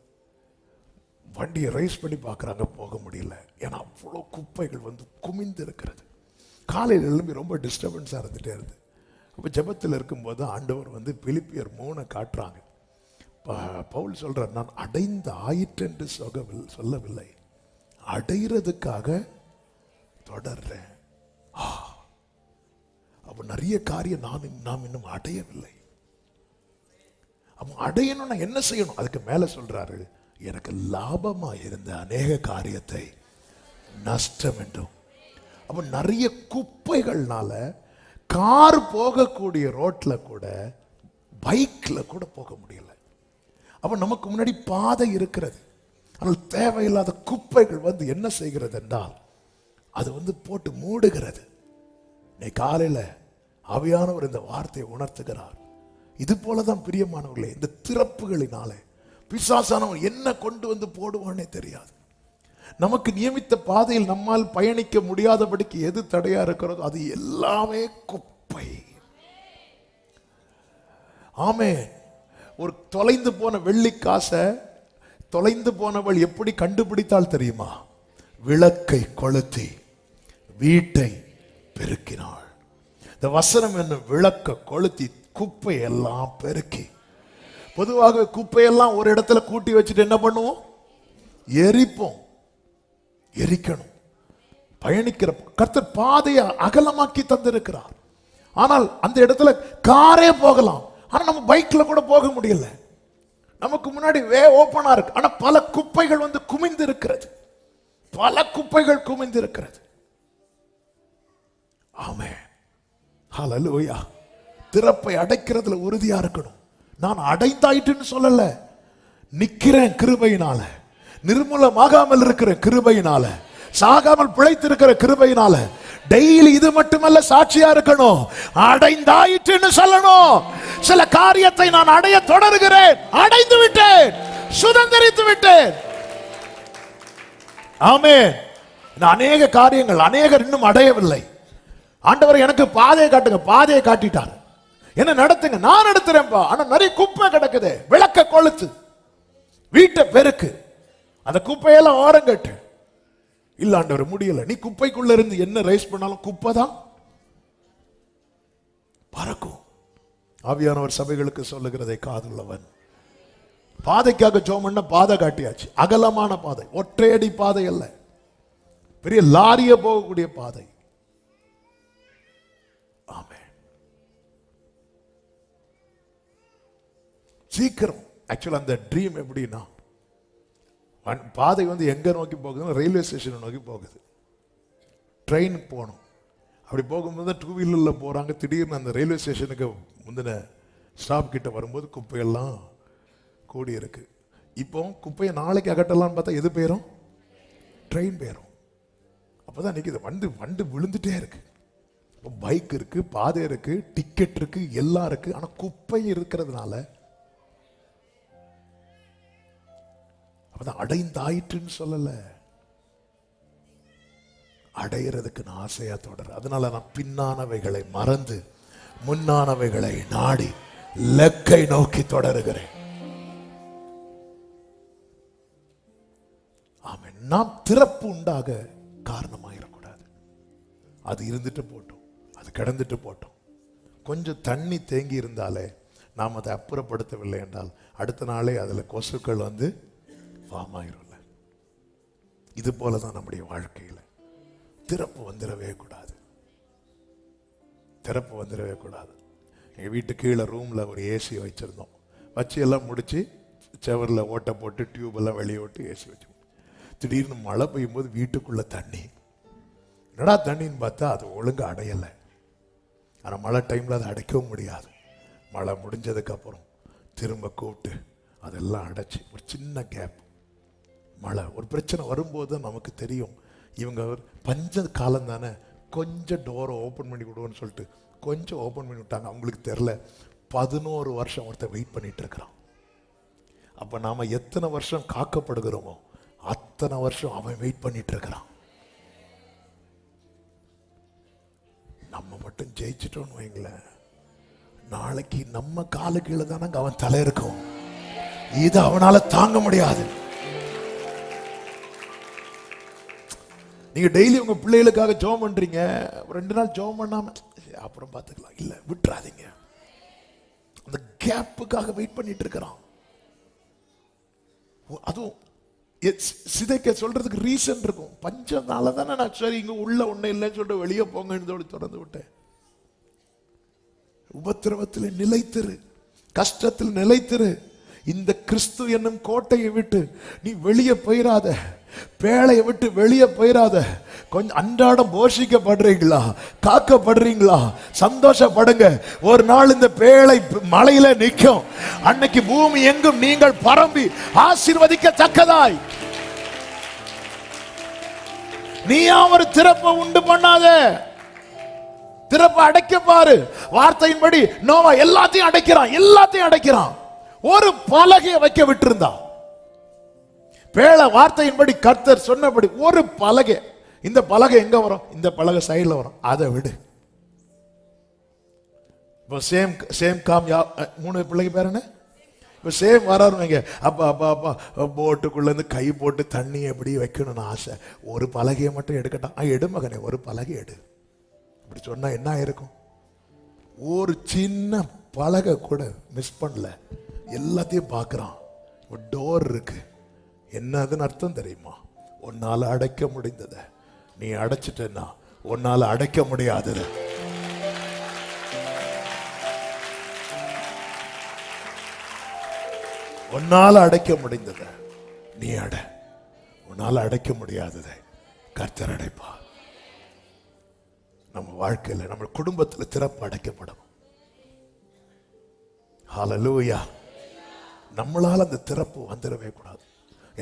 வண்டியை ரைஸ் பண்ணி பார்க்குறாங்க, போக முடியல. ஏன்னா அவ்வளோ குப்பைகள் வந்து குமிந்து இருக்கிறது. காலையில் எழும்பி ரொம்ப டிஸ்டர்பன்ஸாக இருந்துகிட்டே இருந்து. அப்போ ஜெபத்தில் இருக்கும்போது ஆண்டவர் வந்து பிலிப்பியர் 3 காட்டுறாங்க. பவுல் சொல்கிறார், நான் அடைந்த ஆயிற்று என்று சொல்லவில்லை, அடைகிறதுக்காக தொடர்றேன். அப்போ நிறைய காரியம் நாம் இன்னும் அடையவில்லை. அப்போ அடையணும்னா என்ன செய்யணும்? அதுக்கு மேலே சொல்றாரு, எனக்கு லாபமா இருந்த அநேக காரியத்தை நஷ்டம் என்றும். அப்ப நிறைய குப்பைகள்னால கார் போகக்கூடிய ரோட்ல கூட பைக்ல கூட போக முடியல. அப்ப நமக்கு முன்னாடி பாதை இருக்கிறது, ஆனால் தேவையில்லாத குப்பைகள் வந்து என்ன செய்கிறது என்றால் அது வந்து போட்டு மூடுகிறது. இன்னைக்கு காலையில ஆவியானவர் இந்த வார்த்தையை உணர்த்துகிறார். இது போலதான் பிரியமானவர்களே, இந்த திறப்புகளினாலே பிசாசானவன் என்ன கொண்டு வந்து போடுவானே தெரியாது. நமக்கு நியமித்த பாதையில் நம்மால் பயணிக்க முடியாதபடிக்கு எது தடையா இருக்கிறதோ அது எல்லாமே குப்பை. ஆமே. ஒரு தொலைந்து போன வெள்ளிக்காசை தொலைந்து போனவள் எப்படி கண்டுபிடித்தால் தெரியுமா? விளக்கை கொளுத்தி வீட்டை பெருக்கினாள். இந்த வசனம் என்ன? விளக்க கொளுத்தி குப்பை எல்லாம் பெருக்கி. பொதுவாக குப்பையெல்லாம் ஒரு இடத்துல கூட்டி வச்சுட்டு என்ன பண்ணுவோம்? எரிப்போம். எரிக்கணும். பயணிக்கிற கர்த்தர் பாதையை அகலமாக்கி தந்திருக்கிறார். ஆனால் அந்த இடத்துல காரே போகலாம், ஆனா நம்ம பைக்ல கூட போக முடியல. நமக்கு முன்னாடி வே ஓபனா இருக்கு, ஆனா பல குப்பைகள் வந்து குமிந்து இருக்கிறது. பல குப்பைகள் குமிந்து இருக்கிறது. ஆமென், ஹல்லேலூயா. திறப்பை அடைக்கிறதுல உறுதியா இருக்கணும். நான் அடைந்தாயிட்டுன்னு சொல்லல, நிக்கிறேன் கிருபையினால, நிர்மூலமாகாமல் இருக்கிற கிருபையினால, சாகாமல் பிழைத்திருக்கிற கிருபையினால. டெய்லி இது மட்டுமல்ல சாட்சியா இருக்கணும், அடைந்தாயிட்டுன்னு சொல்லணும். சில காரியத்தை நான் அடைய தொடர்கிறேன், அடைந்து விட்டேன், சுதந்திரித்து விட்டேன். ஆமென். அநேக காரியங்கள் அநேகர் இன்னும் அடையவில்லை. ஆண்டவர் எனக்கு பாதையை காட்டுங்க, பாதையை காட்டிட்டார், என்ன நடத்துங்க, நான் நடத்துறேன்ப்பா. ஆனா நிறைய குப்பை கிடக்குது, விளக்க கொளுத்து, வீட்டை பெருக்கு, அந்த குப்பையெல்லாம் ஓரங்கட்டு. இல்ல ஆண்டவர் முடியல, நீ குப்பைக்குள்ள இருந்து என்ன ரைஸ் பண்ணாலும் குப்பை தான் பறக்கும். ஆவியானவர் சபைகளுக்கு சொல்லுகிறதை காதுள்ளவன். பாதைக்காக ஜெபம் பண்ண பாதை காட்டியாச்சு, அகலமான பாதை, ஒற்றையடி பாதை அல்ல, பெரிய லாரிய போகக்கூடிய பாதை. ஆமென். சீக்கிரம். ஆக்சுவலா அந்த ட்ரீம் எப்படின்னா, பாதை வந்து எங்க நோக்கி போகுதுன்னா ரயில்வே ஸ்டேஷனை நோக்கி போகுது. ட்ரெயின் போகணும். அப்படி போகும்போது டூ வீலரில் போறாங்க. திடீர்னு அந்த ரயில்வே ஸ்டேஷனுக்கு முந்தின ஸ்டாப் கிட்ட வரும்போது குப்பையெல்லாம் கூடி இருக்கு. இப்போ குப்பையை நாளைக்கு அகட்டலாம்னு பார்த்தா எது போயிடும்? ட்ரெயின் போயிடும். அப்பதான் நிற்குது, வண்டு விழுந்துட்டே இருக்கு. பைக் இருக்கு, பாதை இருக்கு, டிக்கெட் இருக்கு, எல்லாம் இருக்கு. ஆனா குப்பை இருக்கிறதுனால அப்பதான் அடைந்தாயிற்றுன்னு சொல்லல, அடையிறதுக்கு நான் ஆசையா தொடர். அதனால நான் பின்னானவைகளை மறந்து முன்னானவைகளை நாடி லக்கை நோக்கி தொடருகிறேன். ஆமென். நாம் திறப்பு உண்டாக காரணமாயிடக்கூடாது. அது இருந்துட்டு போட்டோம், அது கிடந்துட்டு போட்டோம். கொஞ்சம் தண்ணி தேங்கி இருந்தாலே நாம் அதை அப்புறப்படுத்தவில்லை என்றால் அடுத்த நாளே அதில் கொசுக்கள் வந்து ஃபார்ம் ஆயிரும்ல. இது போலதான் நம்முடைய வாழ்க்கையில் திறப்பு வந்துடவே கூடாது, திறப்பு வந்துடவே கூடாது. எங்கள் வீட்டு கீழே ரூமில் ஒரு ஏசி வச்சுருந்தோம். வச்சு எல்லாம் முடித்து செவரில் ஓட்டை போட்டு டியூபெல்லாம் வெளியே விட்டு ஏசி வச்சு, திடீர்னு மழை பெய்யும் போது வீட்டுக்குள்ளே தண்ணி. என்னடா தண்ணின்னு பார்த்தா அது ஒழுங்கு அடையலை. ஆனால் மழை டைமில் அதை அடைக்கவும் முடியாது. மழை முடிஞ்சதுக்கப்புறம் திரும்ப கூப்பிட்டு அதெல்லாம் அடைச்சி ஒரு சின்ன கேப். மழை ஒரு பிரச்சனை வரும்போது நமக்கு தெரியும், இவங்க பஞ்ச காலம் தானே, கொஞ்சம் டோரை ஓப்பன் பண்ணி விடுவோன்னு சொல்லிட்டு கொஞ்சம் ஓப்பன் பண்ணி விட்டாங்க. அவங்களுக்கு தெரில 11 வருஷம் ஒருத்தர் வெயிட் பண்ணிட்டு இருக்கிறான். அப்போ நாம் எத்தனை வருஷம் காக்கப்படுகிறோமோ அத்தனை வருஷம் அவன் வெயிட் பண்ணிட்டு இருக்கிறான். நம்ம மட்டும் ஜெயிச்சிட்டோன்னு வைங்களேன், நாளைக்கு நம்ம காலு கீழே தானே அவன் தலை இருக்கும். இது அவனால தாங்க முடியாது. நீங்க டெய்லி உங்க பிள்ளைகளுக்காக ஜெபம் பண்றீங்க, 2 நாள் ஜெபம் பண்ணாம அப்புறம் பார்த்துக்கலாம், இல்ல விட்டுறாதீங்க. அந்த கேப்புக்காக வெயிட் பண்ணிட்டு இருக்கிறான். அதுவும் சிதைக்க சொல்றதுக்கு ரீசன் இருக்கும். பஞ்சம்னால தானே நான் சரி இங்க உள்ள ஒண்ணு இல்லைன்னு சொல்லிட்டு வெளியே போங்கன்னு திறந்து விட்டேன். உபத்திரவத்தில் நிலைத்திரு, கஷ்டத்தில் நிலைத்திரு. இந்த கிறிஸ்து என்னும் கோட்டையை விட்டு நீ வெளியே போயிடாத, பேழையை விட்டு வெளியே போயிடாத. கொஞ்சம் அன்றாடம் போஷிக்கப்படுறீங்களா, காக்கப்படுறீங்களா, சந்தோஷப்படுங்க. ஒரு நாள் இந்த பேழை மலையில நிற்கும். அன்னைக்கு பூமி எங்கும் நீங்கள் பரம்பி ஆசீர்வதிக்கத்தக்கதாய். நீயா ஒரு திறப்பை உண்டு பண்ணாத, திறப்பை அடைக்க பாரு. வார்த்தையின்படி நோவா எல்லாத்தையும் அடைக்கிறான், எல்லாத்தையும் அடைக்கிறான். ஒரு பலகையை வைக்க விட்டிருந்தா, பேழ வார்த்தையின்படி கர்த்தர் சொன்னபடி ஒரு பலகை. இந்த பலகை எங்க வரும்? இந்த பலகை சைடுல வரும், அதை விடு. இப்போ சேம் காம் 3 பிள்ளைக்கு பேர் என்ன? இப்போ சேம் வராருங்க. அப்பா அப்பா அப்பா போட்டுக்குள்ள இருந்து கை போட்டு தண்ணி எப்படி வைக்கணும்னு ஆசை. ஒரு பலகையை மட்டும் எடுக்கட்டான். எடு மகனே, ஒரு பலகை எடு. அப்படி சொன்னா என்ன ஆயிருக்கும்? ஒரு சின்ன பலகை கூட மிஸ் பண்ணல, எல்லாத்தையும் பார்க்குறான். ஒரு டோர் இருக்கு. என்னதுன்னு அர்த்தம் தெரியுமா? உன்னால அடைக்க முடிந்தத நீ அடைச்சிட்டேன்னா உன்னால அடைக்க முடியாதது. உன்னால அடைக்க முடிந்தத நீ அடை, உன்னால அடைக்க முடியாததை கர்த்தர் அடைப்பா. நம்ம வாழ்க்கையில் நம்ம குடும்பத்தில் திறப்பு அடைக்கப்படும். ஹல்லேலூயா. நம்மளால அந்த திறப்பு வந்துடவே கூடாது.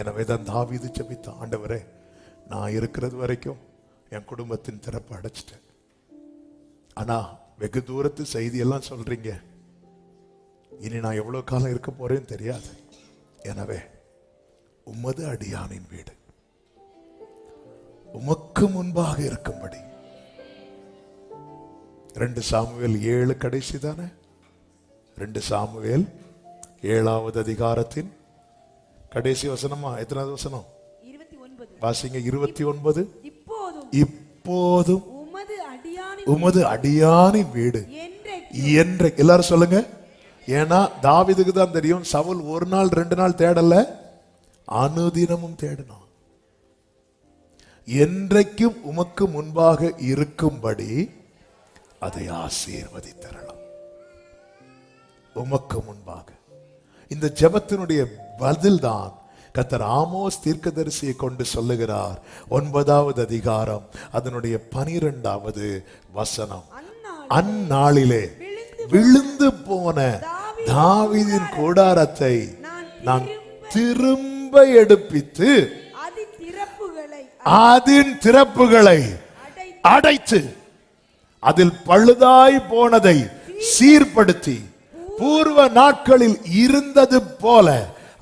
எனவே தான் தாவீது ஜெபித்த, ஆண்டவரே நான் இருக்கிறது வரைக்கும் என் குடும்பத்தின் திறப்பு அடைச்சிட்டேன். ஆனா வெகு தூரத்து செய்தியெல்லாம் சொல்றீங்க, இனி நான் எவ்வளவு காலம் இருக்க போறேன்னு தெரியாது. எனவே உமது அடியானின் வீடு உமக்கு முன்பாக இருக்கும்படி 2 சாமுவேல் 7 கடைசி தானே, 2 சாமுவேல் 7வது அதிகாரத்தின் கடைசி வசனமா? எத்தனாவது வசனம்? 29. வாசிங்க. 29. இப்போதும் உமது அடியானின் வீடு என்றைக்கு, எல்லாரும் சொல்லுங்க. ஏன்னா தாவீதுக்கு தான் தெரியும், சவுல் 1 நாள் 2 நாள் தேடல, அனுதினமும் தேடினான். என்றைக்கும் உமக்கு முன்பாக இருக்கும்படி அதை ஆசீர்வதித்தரலாம். உமக்கு முன்பாக. இந்த ஜெபத்தினுடைய பதில் தான் கர்த்தர் ஆமோஸ் தீர்க்கதரிசியை கொண்டு சொல்லுகிறார். 9வது அதிகாரம் அதனுடைய 12வது வசனம். அந்நாளிலே விழுந்து போன தாவீதின் கூடாரத்தை நான் திரும்ப எடுப்பித்து அதன் திறப்புகளை அடைத்து அதில் பழுதாய் போனதை சீர்படுத்தி பூர்வ நாட்களில் இருந்தது போல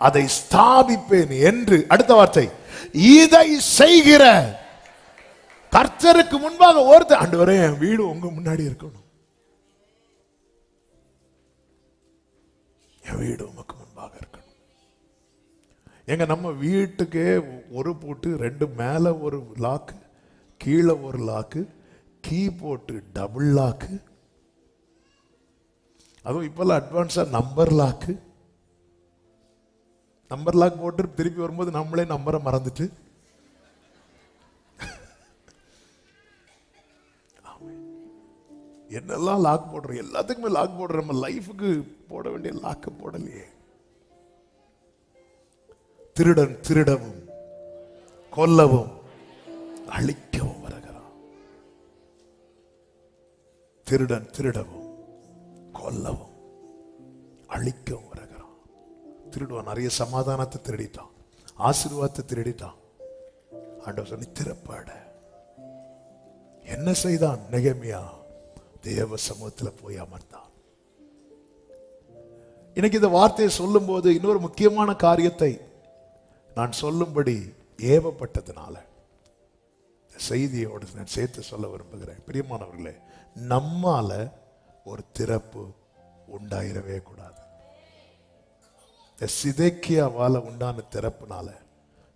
அதை ஸ்தாபிப்பேன் என்று. அடுத்த வார்த்தை, இதை செய்கிற கர்த்தருக்கு முன்பாக ஒருத்தர், ஆண்டவரே என் வீடு உங்க முன்னாடி இருக்கணும், என் வீடு உமக்கு முன்பாக இருக்கணும். எங்க நம்ம வீட்டுக்கே ஒரு பூட்டு, 2 மேல ஒரு லாக்கு, கீழே ஒரு லாக்கு, கீ போட்டு டபுள் லாக்கு, அதுவும் இப்பெல்லாம் அட்வான்ஸா நம்பர் லாக்கு போட்டு திருப்பி வரும்போது நம்மளே நம்பரை மறந்துட்டு என்னெல்லாம் லாக் போடுறோம், எல்லாத்துக்குமே லாக் போடுறோம். நம்ம லைஃபுக்கு போட வேண்டிய லாக்கு போடலையே. திருடன் திருடவும் கொல்லவும் அழிக்கவும் வருகிறான். திருடன் திருடவும் கொல்லவும் அழிக்கவும் வருகிறான். திருடுவான். நிறைய சமாதானத்தை திருடிட்டான், ஆசீர்வாதத்தை திருடிட்டான். ஆண்டவர் சொல்லி திறப்பாட. என்ன செய்தான் நெகேமியா? தேவ சமூகத்தில் போய் அமர்ந்தான். இன்னைக்கு இந்த வார்த்தையை சொல்லும் போது இன்னொரு முக்கியமான காரியத்தை நான் சொல்லும்படி ஏவப்பட்டதுனால செய்தியோடு நான் சேர்த்து சொல்ல விரும்புகிறேன். பிரியமானவர்களே, நம்மால ஒரு திறப்பு உண்டாயிரவே கூடாது. சிதேக்கியாவால உண்டான திறப்புனால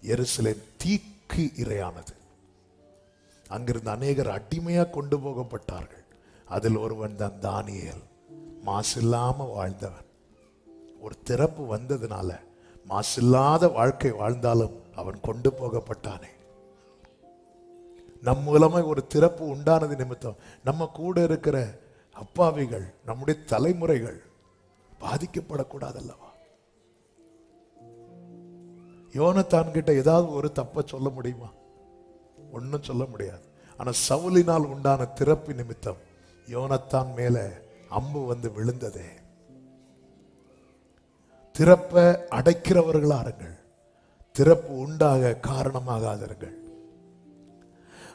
எருசலேம் தீக்கு இரையானது. அங்கிருந்து அநேகர் அடிமையா கொண்டு போகப்பட்டார்கள். அதில் ஒருவன் தான் தானியேல். மாசில்லாம வாழ்ந்தவன். ஒரு திறப்பு வந்ததுனால மாசில்லாத வாழ்க்கை வாழ்ந்தாலும் அவன் கொண்டு போகப்பட்டானே. நம் மூலமா ஒரு திறப்பு உண்டானது நிமித்தம் நம்ம கூட இருக்கிற அப்பாவிகள், நம்முடைய தலைமுறைகள் பாதிக்கப்படக்கூடாதல்லவா? யோனத்தான் கிட்ட ஏதாவது ஒரு தப்ப சொல்ல முடியுமா? ஒன்னும் சொல்ல முடியாது. ஆனா சவுலினால் உண்டான திறப்பு நிமித்தம் யோனத்தான் மேல அம்பு வந்து விழுந்ததே. திறப்ப அடைக்கிறவர்களா இருங்கள், திறப்பு உண்டாக காரணமாகாதீர்கள்.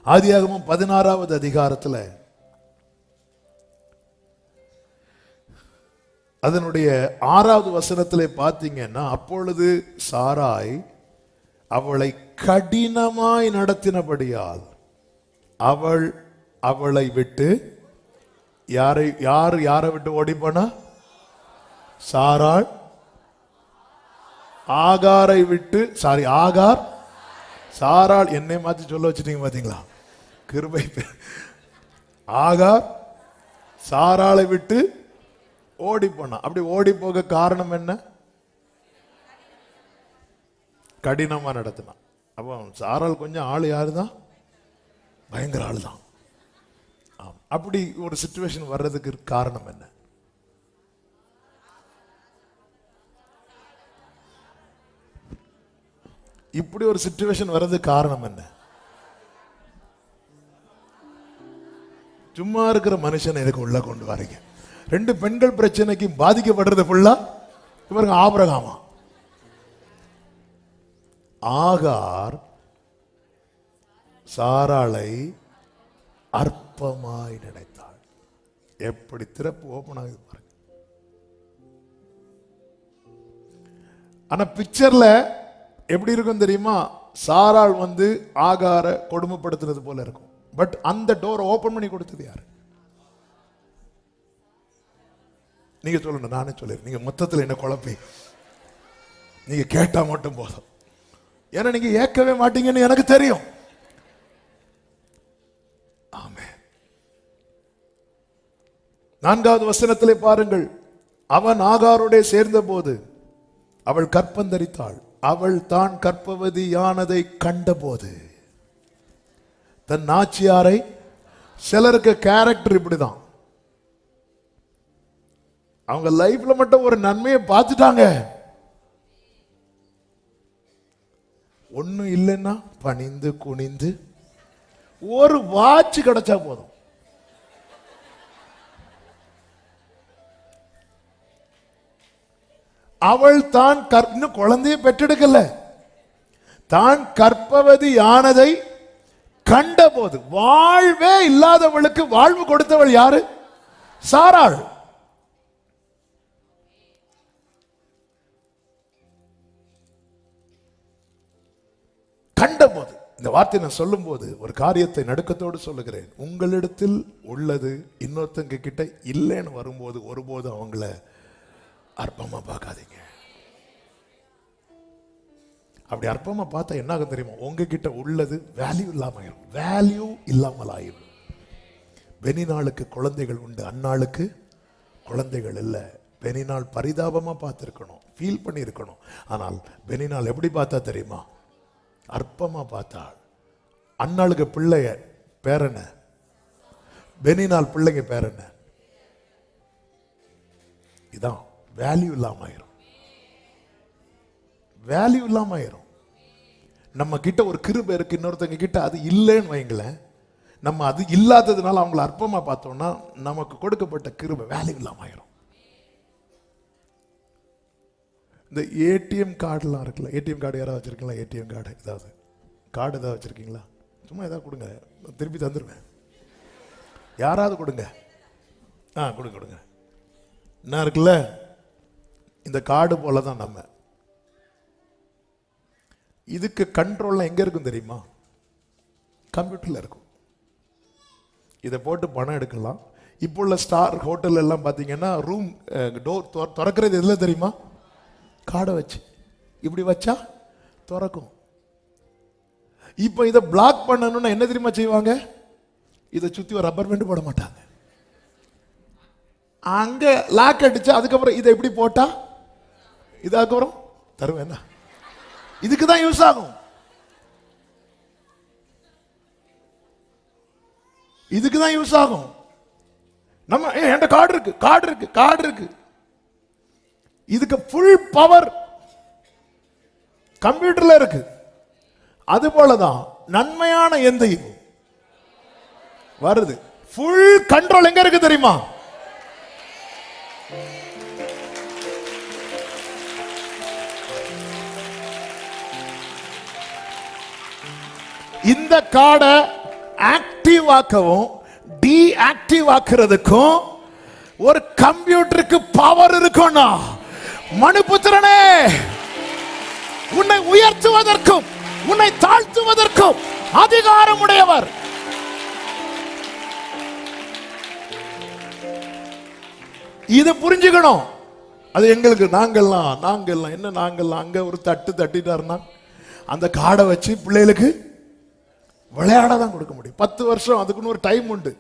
ஆதியாகமம் 16வது அதிகாரத்துல அதனுடைய 6வது வசனத்திலே பார்த்தீங்கன்னா, அப்பொழுது சாராய் அவளை கடினமாய் நடத்தினபடியால் அவள் அவளை விட்டு யாரை விட்டு ஓடி போனா? சாராள் ஆகாரை விட்டு, ஆகார் சாராள். என்னை மாத்தி சொல்ல வச்சுட்டீங்க பாத்தீங்களா? கிருபை. ஆகார் சாராளை விட்டு ஓடி போனா. அப்படி ஓடி போக காரணம் என்ன? கடினமா நடத்தினான். அப்போ சாராள் கொஞ்சம் ஆளு யாருதான்? பயங்கர ஆளு தான். அப்படி ஒரு சிச்சுவேஷன் வர்றதுக்கு காரணம் என்ன? இப்படி ஒரு சிச்சுவேஷன் வர்றதுக்கு காரணம் என்ன? சும்மா இருக்கிற மனுஷன் எனக்கு உள்ள கொண்டு வரீங்க. 2 பெண்கள் பிரச்சனைக்கு பாதிக்கப்படுறது ஃபுல்லா இவருங்க ஆபிரகாமா. ஆகார் சாராளை அற்பமாய் நினைத்தாள். எப்படி திறப்பு ஓபன் ஆகுது பாருங்க. ஆனா பிக்சர்ல எப்படி இருக்கும் தெரியுமா? சாராள் வந்து ஆகார கொடுமைப்படுத்துறது போல இருக்கும். பட் அந்த டோர் ஓபன் பண்ணி கொடுத்தது யாரு? நீங்க சொல்லணும், நானே சொல்லிடுறேன். நீங்க மொத்தத்தில் என்ன குழப்பி நீங்க கேட்டா மட்டும் போதும். ஏன்னா நீங்க ஏற்கவே மாட்டீங்கன்னு எனக்கு தெரியும். ஆமென். 4வது வசனத்திலே பாருங்கள். அவன் ஆகாரோடே சேர்ந்த போது அவள் கற்பந்தரித்தாள். அவள் தான் கற்பவதியானதை கண்டபோது தன் நாச்சியாரை, சிலருக்கு கேரக்டர் இப்படிதான், அவங்க லைஃப்ல மட்டும் ஒரு நன்மையை பார்த்துட்டாங்க, ஒண்ணும் இல்லைன்னா பணிந்து குனிந்து ஒரு வாட்ச் கிடைச்சா போதும். அவள் தான் இன்னும் குழந்தையை பெற்றெடுக்கல, தான் கற்பவதி யானதை கண்டபோது, வாழ்வே இல்லாதவளுக்கு வாழ்வு கொடுத்தவள் யாரு? சாராள். கண்டபோது, இந்த வார்த்தை நான் சொல்லும் போது ஒரு காரியத்தை நடுக்கத்தோடு சொல்லுகிறேன். உங்களிடத்தில் உள்ளது இன்னொருத்தங்க கிட்ட இல்லைன்னு வரும்போது ஒருபோது அவங்கள அற்பமா பார்க்காதீங்க. அப்படி அற்பமா பார்த்தா என்ன ஆகும் தெரியுமா? உங்ககிட்ட உள்ளது வேல்யூ இல்லாம ஆயிரும். வேல்யூ இல்லாமல் ஆயிரும். பெனினாளுக்கு குழந்தைகள் உண்டு, அன்னாளுக்கு குழந்தைகள் இல்லை. பெனினாள் பரிதாபமா பார்த்திருக்கணும், ஃபீல் பண்ணி இருக்கணும். ஆனால் பெனினாள் எப்படி பார்த்தா தெரியுமா? அற்பமா பார்த்தாள். அன்னாளுக்கு பிள்ளைய பேர் என்ன? பெனினாள் பிள்ளைங்க பேர் என்ன? இதான் வேல்யூ இல்லாம ஆயிரும். வேல்யூ இல்லாம ஆயிரும். நம்ம கிட்ட ஒரு கிருபை இருக்கு, இன்னொருத்தங்க கிட்ட அது இல்லைன்னு வைங்களேன். நம்ம அது இல்லாததுனால அவங்களை அற்பமா பார்த்தோம்னா நமக்கு கொடுக்கப்பட்ட கிருபை வேல்யூ இல்லாம ஆயிரும். இந்த ஏடிஎம் கார்டுலாம் இருக்குல்ல, ஏடிஎம் கார்டு யாராவது வச்சிருக்கீங்களா? ஏடிஎம் கார்டு ஏதாவது கார்டு ஏதாவது வச்சிருக்கீங்களா? சும்மா ஏதாவது கொடுங்க, திருப்பி தந்துடுவேன். யாராவது கொடுங்க. கொடுங்க கொடுங்க. என்ன இருக்குல்ல, இந்த கார்டு போல தான் நம்ம. இதுக்கு கண்ட்ரோல்லாம் எங்க இருக்கும் தெரியுமா? கம்ப்யூட்டர்ல இருக்கும். இதை போட்டு பணம் எடுக்கலாம். இப்போ உள்ள ஸ்டார் ஹோட்டல் எல்லாம் பார்த்தீங்கன்னா ரூம் டோர் திறக்கிறது எதுல தெரியுமா? கார்டை வச்சு இப்படி வச்சா திறக்கும். இப்போ இதை பிளாக் பண்ணணும்னா என்ன தெரியுமா செய்வாங்க? இதை சுற்றி ஒரு ரப்பர் பேண்ட் போட மாட்டாங்க. அங்க லாக் அடிச்சா அதுக்கப்புறம் இதை எப்படி போட்டா இதுக்கப்புறம் தருவேன். இதுக்கு தான் யூஸ் ஆகும். இதுக்கு தான் யூஸ் ஆகும். நம்ம என்கிட்ட கார்டு இருக்கு, கார்டு இருக்கு, கார்டு இருக்கு. இதுக்கு ஃபுல் பவர் கம்ப்யூட்டர்ல இருக்கு. அது போலதான் நன்மையான எந்த வருது, ஃபுல் கண்ட்ரோல் எங்க இருக்கு தெரியுமா? இந்த கார்டை ஆக்டிவ் ஆக்கவும் டீஆக்டிவ் ஆக்குறதுக்கும் ஒரு கம்ப்யூட்டருக்கு பவர் இருக்கும்னா, மனுபுத்திரனே, உன்னை உயர்த்துவதற்கும் உன்னை தாழ்த்துவதற்கும் அதிகாரம் உடையவர். இதை புரிஞ்சுக்கணும். அது எங்களுக்கு நாங்கெல்லாம் என்ன, நாங்கெல்லாம் அங்க ஒரு தட்டிட்டாருன்னா அந்த கார்டை வச்சு பிள்ளைகளுக்கு விளையாட தான் கொடுக்க முடியும். 10 வருஷம் அதுக்குன்னு ஒரு டைம் உண்டு.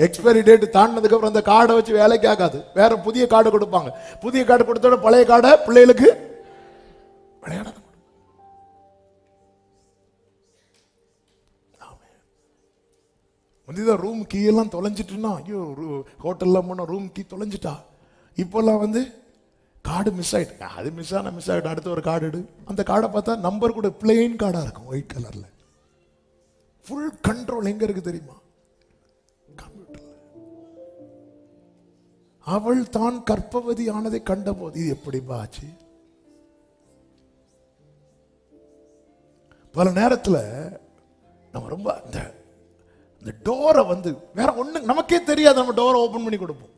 எக்ஸ்பைரி டேட் தாண்டினதுக்கு அப்புறம் அந்த கார்டை வச்சு வேலைக்கு ஆகாது. வேற புதிய கார்டு கொடுப்பாங்க. புதிய கார்டு கொடுத்தோட பழைய கார்டை பிள்ளைகளுக்கு விளையாட தான். முந்திதான் ரூம் கீ எல்லாம் தொலைஞ்சிட்டுனா, ஐயோ ஹோட்டல்லாம் போனா ரூம் கீ தொலைஞ்சிட்டா. இப்போல்லாம் வந்து கார்டு மிஸ் ஆயிட்டு, அது மிஸ் ஆகிட்டு அடுத்த ஒரு கார்டு எடு. அந்த கார்டை பார்த்தா நம்பர் கூட பிளெயின் கார்டா இருக்கும், ஒயிட் கலர்ல. ஃபுல் கண்ட்ரோல் எங்க இருக்கு தெரியுமா? கம்ப்யூட்டர்ல. அவள் தான் கர்ப்பவதி ஆனதை கண்டபோது இது எப்படி ஆச்சு? பல நேரத்துல நம்ம ரொம்ப இந்த டோரை வேற ஒண்ணு நமக்கே தெரியாது, நம்ம டோரை ஓபன் பண்ணி கொடுப்போம்.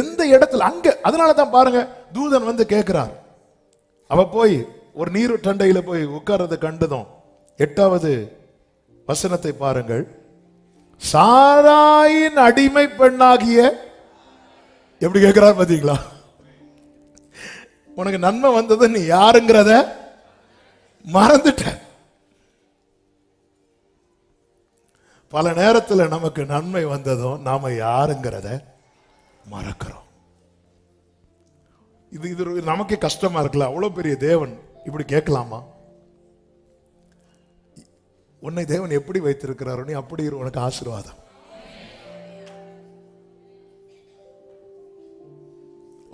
எந்த இடத்துல அங்க, அதனாலதான் பாருங்க, தூதன் கேட்கிறார். அவ போய் ஒரு நீர் டண்டையில போய் உட்கார்றதை கண்டதும் 8வது வசனத்தை பாருங்கள். சாராயின் அடிமை பெண்ணாகிய, எப்படி கேட்கிறார் பாத்தீங்களா? உனக்கு நன்மை வந்தது, நீ யாருங்கிறத மறந்துட்ட. பல நேரத்தில் நமக்கு நன்மை வந்ததும் நாம யாருங்கிறத மறக்கிறோம். இது நமக்கே கஷ்டமா இருக்குல்ல. அவ்வளவு பெரிய தேவன் இப்படி கேட்கலாமா? உன்னை தேவன் எப்படி வைத்திருக்கிறாரோ நீ அப்படி உனக்கு ஆசீர்வாதம்.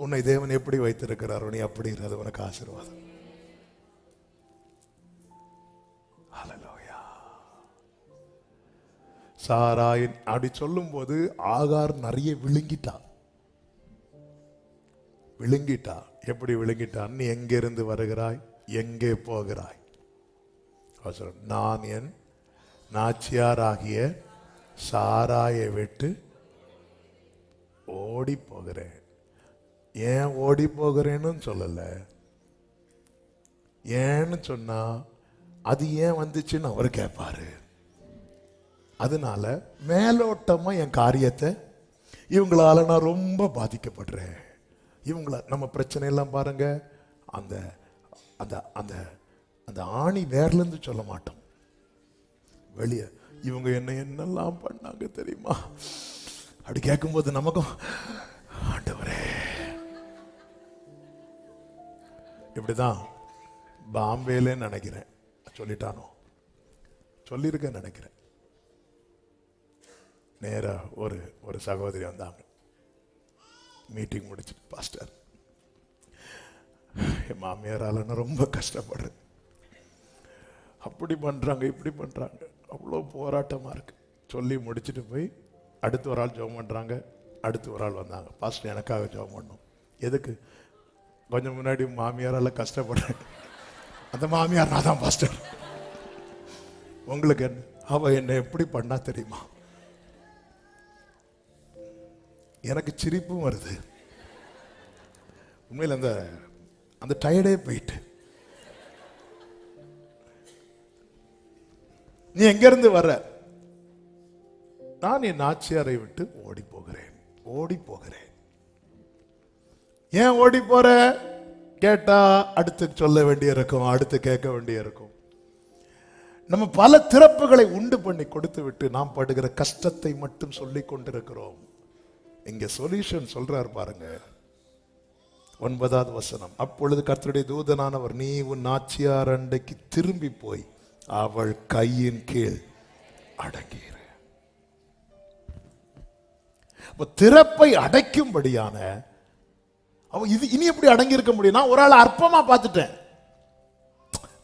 உன்னை தேவன் எப்படி வைத்திருக்கிறாரோ நீ அப்படி அது உனக்கு ஆசீர்வாதம். ஹல்லேலூயா. சாராயின் அப்படி சொல்லும் போது ஆகார் நிறைய விழுங்கிட்டா. எப்படி விழுங்கிட்டான்? நீ எங்கிருந்து வருகிறாய், எங்கே போகிறாய்? நான் என் நாச்சியாராகிய சாராயை விட்டு ஓடி போகிறேன். ஏன் ஓடி போகிறேன்னு சொல்லல. ஏன்னு சொன்னா அது ஏன் வந்துச்சுன்னு அவர் கேட்பாரு. அதனால மேலோட்டமா என் காரியத்தை, இவங்களால நான் ரொம்ப பாதிக்கப்படுறேன். இவங்கள நம்ம பிரச்சனை எல்லாம் பாருங்க, அந்த அந்த அந்த அந்த ஆணி வேர்ல இருந்து சொல்ல மாட்டோம். வெளியே இவங்க என்னெல்லாம் பண்ணாங்க தெரியுமா? அப்படி கேட்கும்போது நமக்கும் ஆண்டவரே. இப்படிதான் பாம்பேல நினைக்கிறேன், சொல்லிட்டானோ, சொல்லியிருக்கேன் நினைக்கிறேன். நேரா ஒரு சகோதரி வந்தாங்க. மீட்டிங் முடிச்சுட்டு, பாஸ்டர் என் மாமியாரால நான் ரொம்ப கஷ்டப்படுறேன், அப்படி பண்றாங்க இப்படி பண்றாங்க, அவ்வளோ போராட்டமா இருக்கு. சொல்லி முடிச்சுட்டு போய் அடுத்து ஒரு ஆள் ஜெபம் பண்றாங்க. அடுத்து ஒரு ஆள் வந்தாங்க, பாஸ்டர் எனக்காக ஜெபம் பண்ணணும். எதுக்கு? கொஞ்சம் முன்னாடி மாமியாரால கஷ்டப்படுறேன், அந்த மாமியார் நான் தான் பாஸ்டர். உங்களுக்கு என்ன? அவ என்ன எப்படி பண்ணா தெரியுமா? எனக்கு சிரிப்பும் வருது உண்மையில். அந்த டயர்டே போயிட்டு, நீ எங்க இருந்து வர? நான் என் நாச்சியாரை விட்டு ஓடி போகிறேன். ஏன் ஓடி போற கேட்டா அடுத்து சொல்ல வேண்டிய இருக்கும், அடுத்து கேட்க வேண்டிய இருக்கும். நம்ம பல திறப்புகளை உண்டு பண்ணி கொடுத்து விட்டு நாம் படுகிற கஷ்டத்தை மட்டும் சொல்லிக் கொண்டிருக்கிறோம். இங்க சொல்யூஷன் சொல்றார் பாருங்க, 9வது வசனம். அப்பொழுது கர்த்தருடைய தூதனானவர், நீ உன் நாச்சியார் அண்டைக்கு திரும்பி போய் அவள் கையின் கீழ் அடங்கியிரு. திறப்பை அடைக்கும்படியான அவன் இனி எப்படி அடங்கி இருக்க முடியும்? நான் ஒரு ஆளை அற்பமா பார்த்துட்டேன்,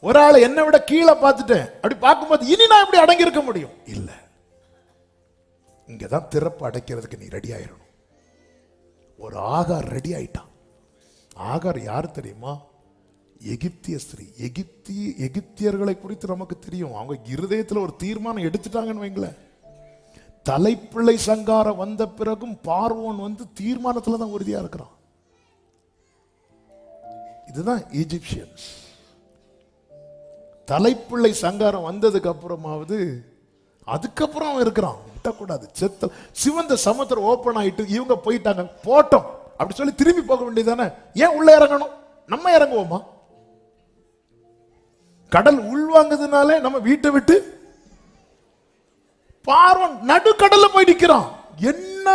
ஒரு ஆளை என்னை விட கீழே பார்த்துட்டேன். அப்படி பார்க்கும்போது இனி நான் எப்படி அடங்கி இருக்க முடியும்? இல்ல, இங்கதான் திறப்பு அடைக்கிறதுக்கு நீ ரெடி ஆயிரணும். ஒரு ஆகார் ரெடி ஆயிட்டான். ஆகார் யார் தெரியுமா? எகிப்திய ஸ்திரீ. எகிப்தியர்களை குறித்து நமக்கு தெரியும். அவங்க இருதயத்தில் ஒரு தீர்மானம் எடுத்துட்டாங்கன்னு வைங்களேன். தலைப்பிள்ளை சங்காரம் வந்த பிறகும் பார்வோன் தீர்மானத்துல தான் உறுதியா இருக்கிறான். இதுதான் ஈஜிப்சியன்ஸ். தலைப்பிள்ளை சங்காரம் வந்ததுக்கு அப்புறமாவது அதுக்கப்புறம் இருக்கிறான், விட்டக்கூடாது. சிவந்த சமுத்திரம் ஓபன் ஆயிட்டு இவங்க போயிட்டாங்க, போட்டோம் அப்படி சொல்லி திரும்பி போக வேண்டியதானே? ஏன் உள்ள இறங்கணும்? நம்ம இறங்குவோமா? கடல் உள்வாங்குதுனாலே நம்ம வீட்டை விட்டு பார்வன் நடுக்கடல்ல போய் நிற்கிறான். என்ன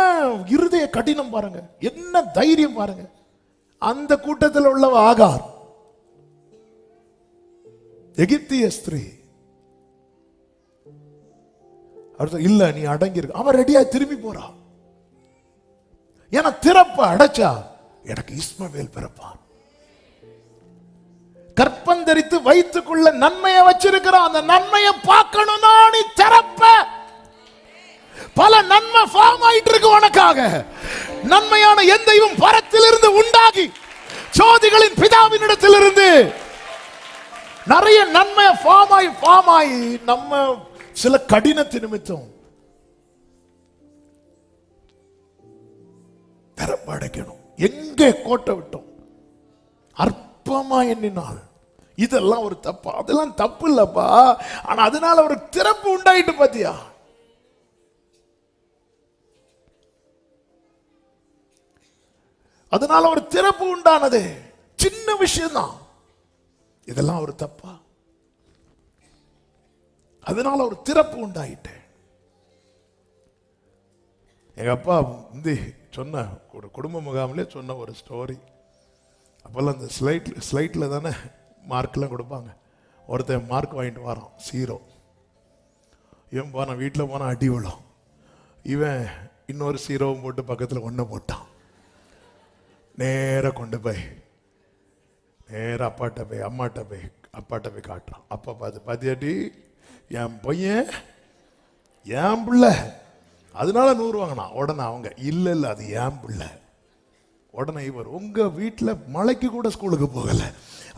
இருதய கடினம் பாருங்க, என்ன தைரியம் பாருங்க. அந்த கூட்டத்தில் உள்ளவ ஆகார், எகிப்திய ஸ்திரீ. அடுத்து இல்ல நீ அடங்கி இருக்க. அவன் ரெடியா திரும்பி போறான். ஏன்னா திறப்ப அடைச்சா எனக்கு இஸ்மவேல் பிறப்பான். கற்பந்தரித்து வைத்துக்குள்ள நன்மையை வச்சிருக்கிறான். அந்த நன்மையை பார்க்கணும்னா நீ திறப்ப பல நன்மை ஃபார்ம் ஆயிட்டு இருக்கு உனக்காக. நன்மையான எந்தையும் பரத்திலிருந்து உண்டாகி ஜோதிகளின் பிதாவினிடத்திலிருந்து நிறைய நன்மை ஃபார்ம் ஆகி நம்ம சில கடினத்து நிமித்தம் திறப்படைக்கணும். எங்கே கோட்டை விட்டோம், அற்பமா எண்ணினாள். இதெல்லாம் ஒரு தப்பா? அதெல்லாம் தப்பு இல்லப்பா. ஆனா அதனால ஒரு திறப்பு உண்டாயிட்டு பாத்தியா? அதனால ஒரு திறப்பு உண்டானது. சின்ன விஷயம் தான். இதெல்லாம் ஒரு தப்பா? அதனால ஒரு திறப்பு உண்டாயிட்டு. எங்க அப்பா சொன்ன ஒரு குடும்ப முகாமிலே சொன்ன ஒரு ஸ்டோரி. அப்போல்லாம் அந்த ஸ்லைட்டில் தானே மார்க்கெலாம் கொடுப்பாங்க. ஒருத்தன் மார்க் வாங்கிட்டு வரான் 0. இவன் போனான், வீட்டில் போனால் அடி விழும். இவன் இன்னொரு 0 போட்டு பக்கத்தில் 1 போட்டான். நேராக கொண்டு போய் நேராக அப்பாட்ட போய் காட்டுறான். அப்பா பாத்தியாட்டி, என் பையன் என் பிள்ளை, அதனால 100 வாங்கினான். உடனே அவங்க இல்லை அது என் பிள்ளை. உடனே இவர் உங்க வீட்டில் மலைக்கு கூட ஸ்கூலுக்கு போகல.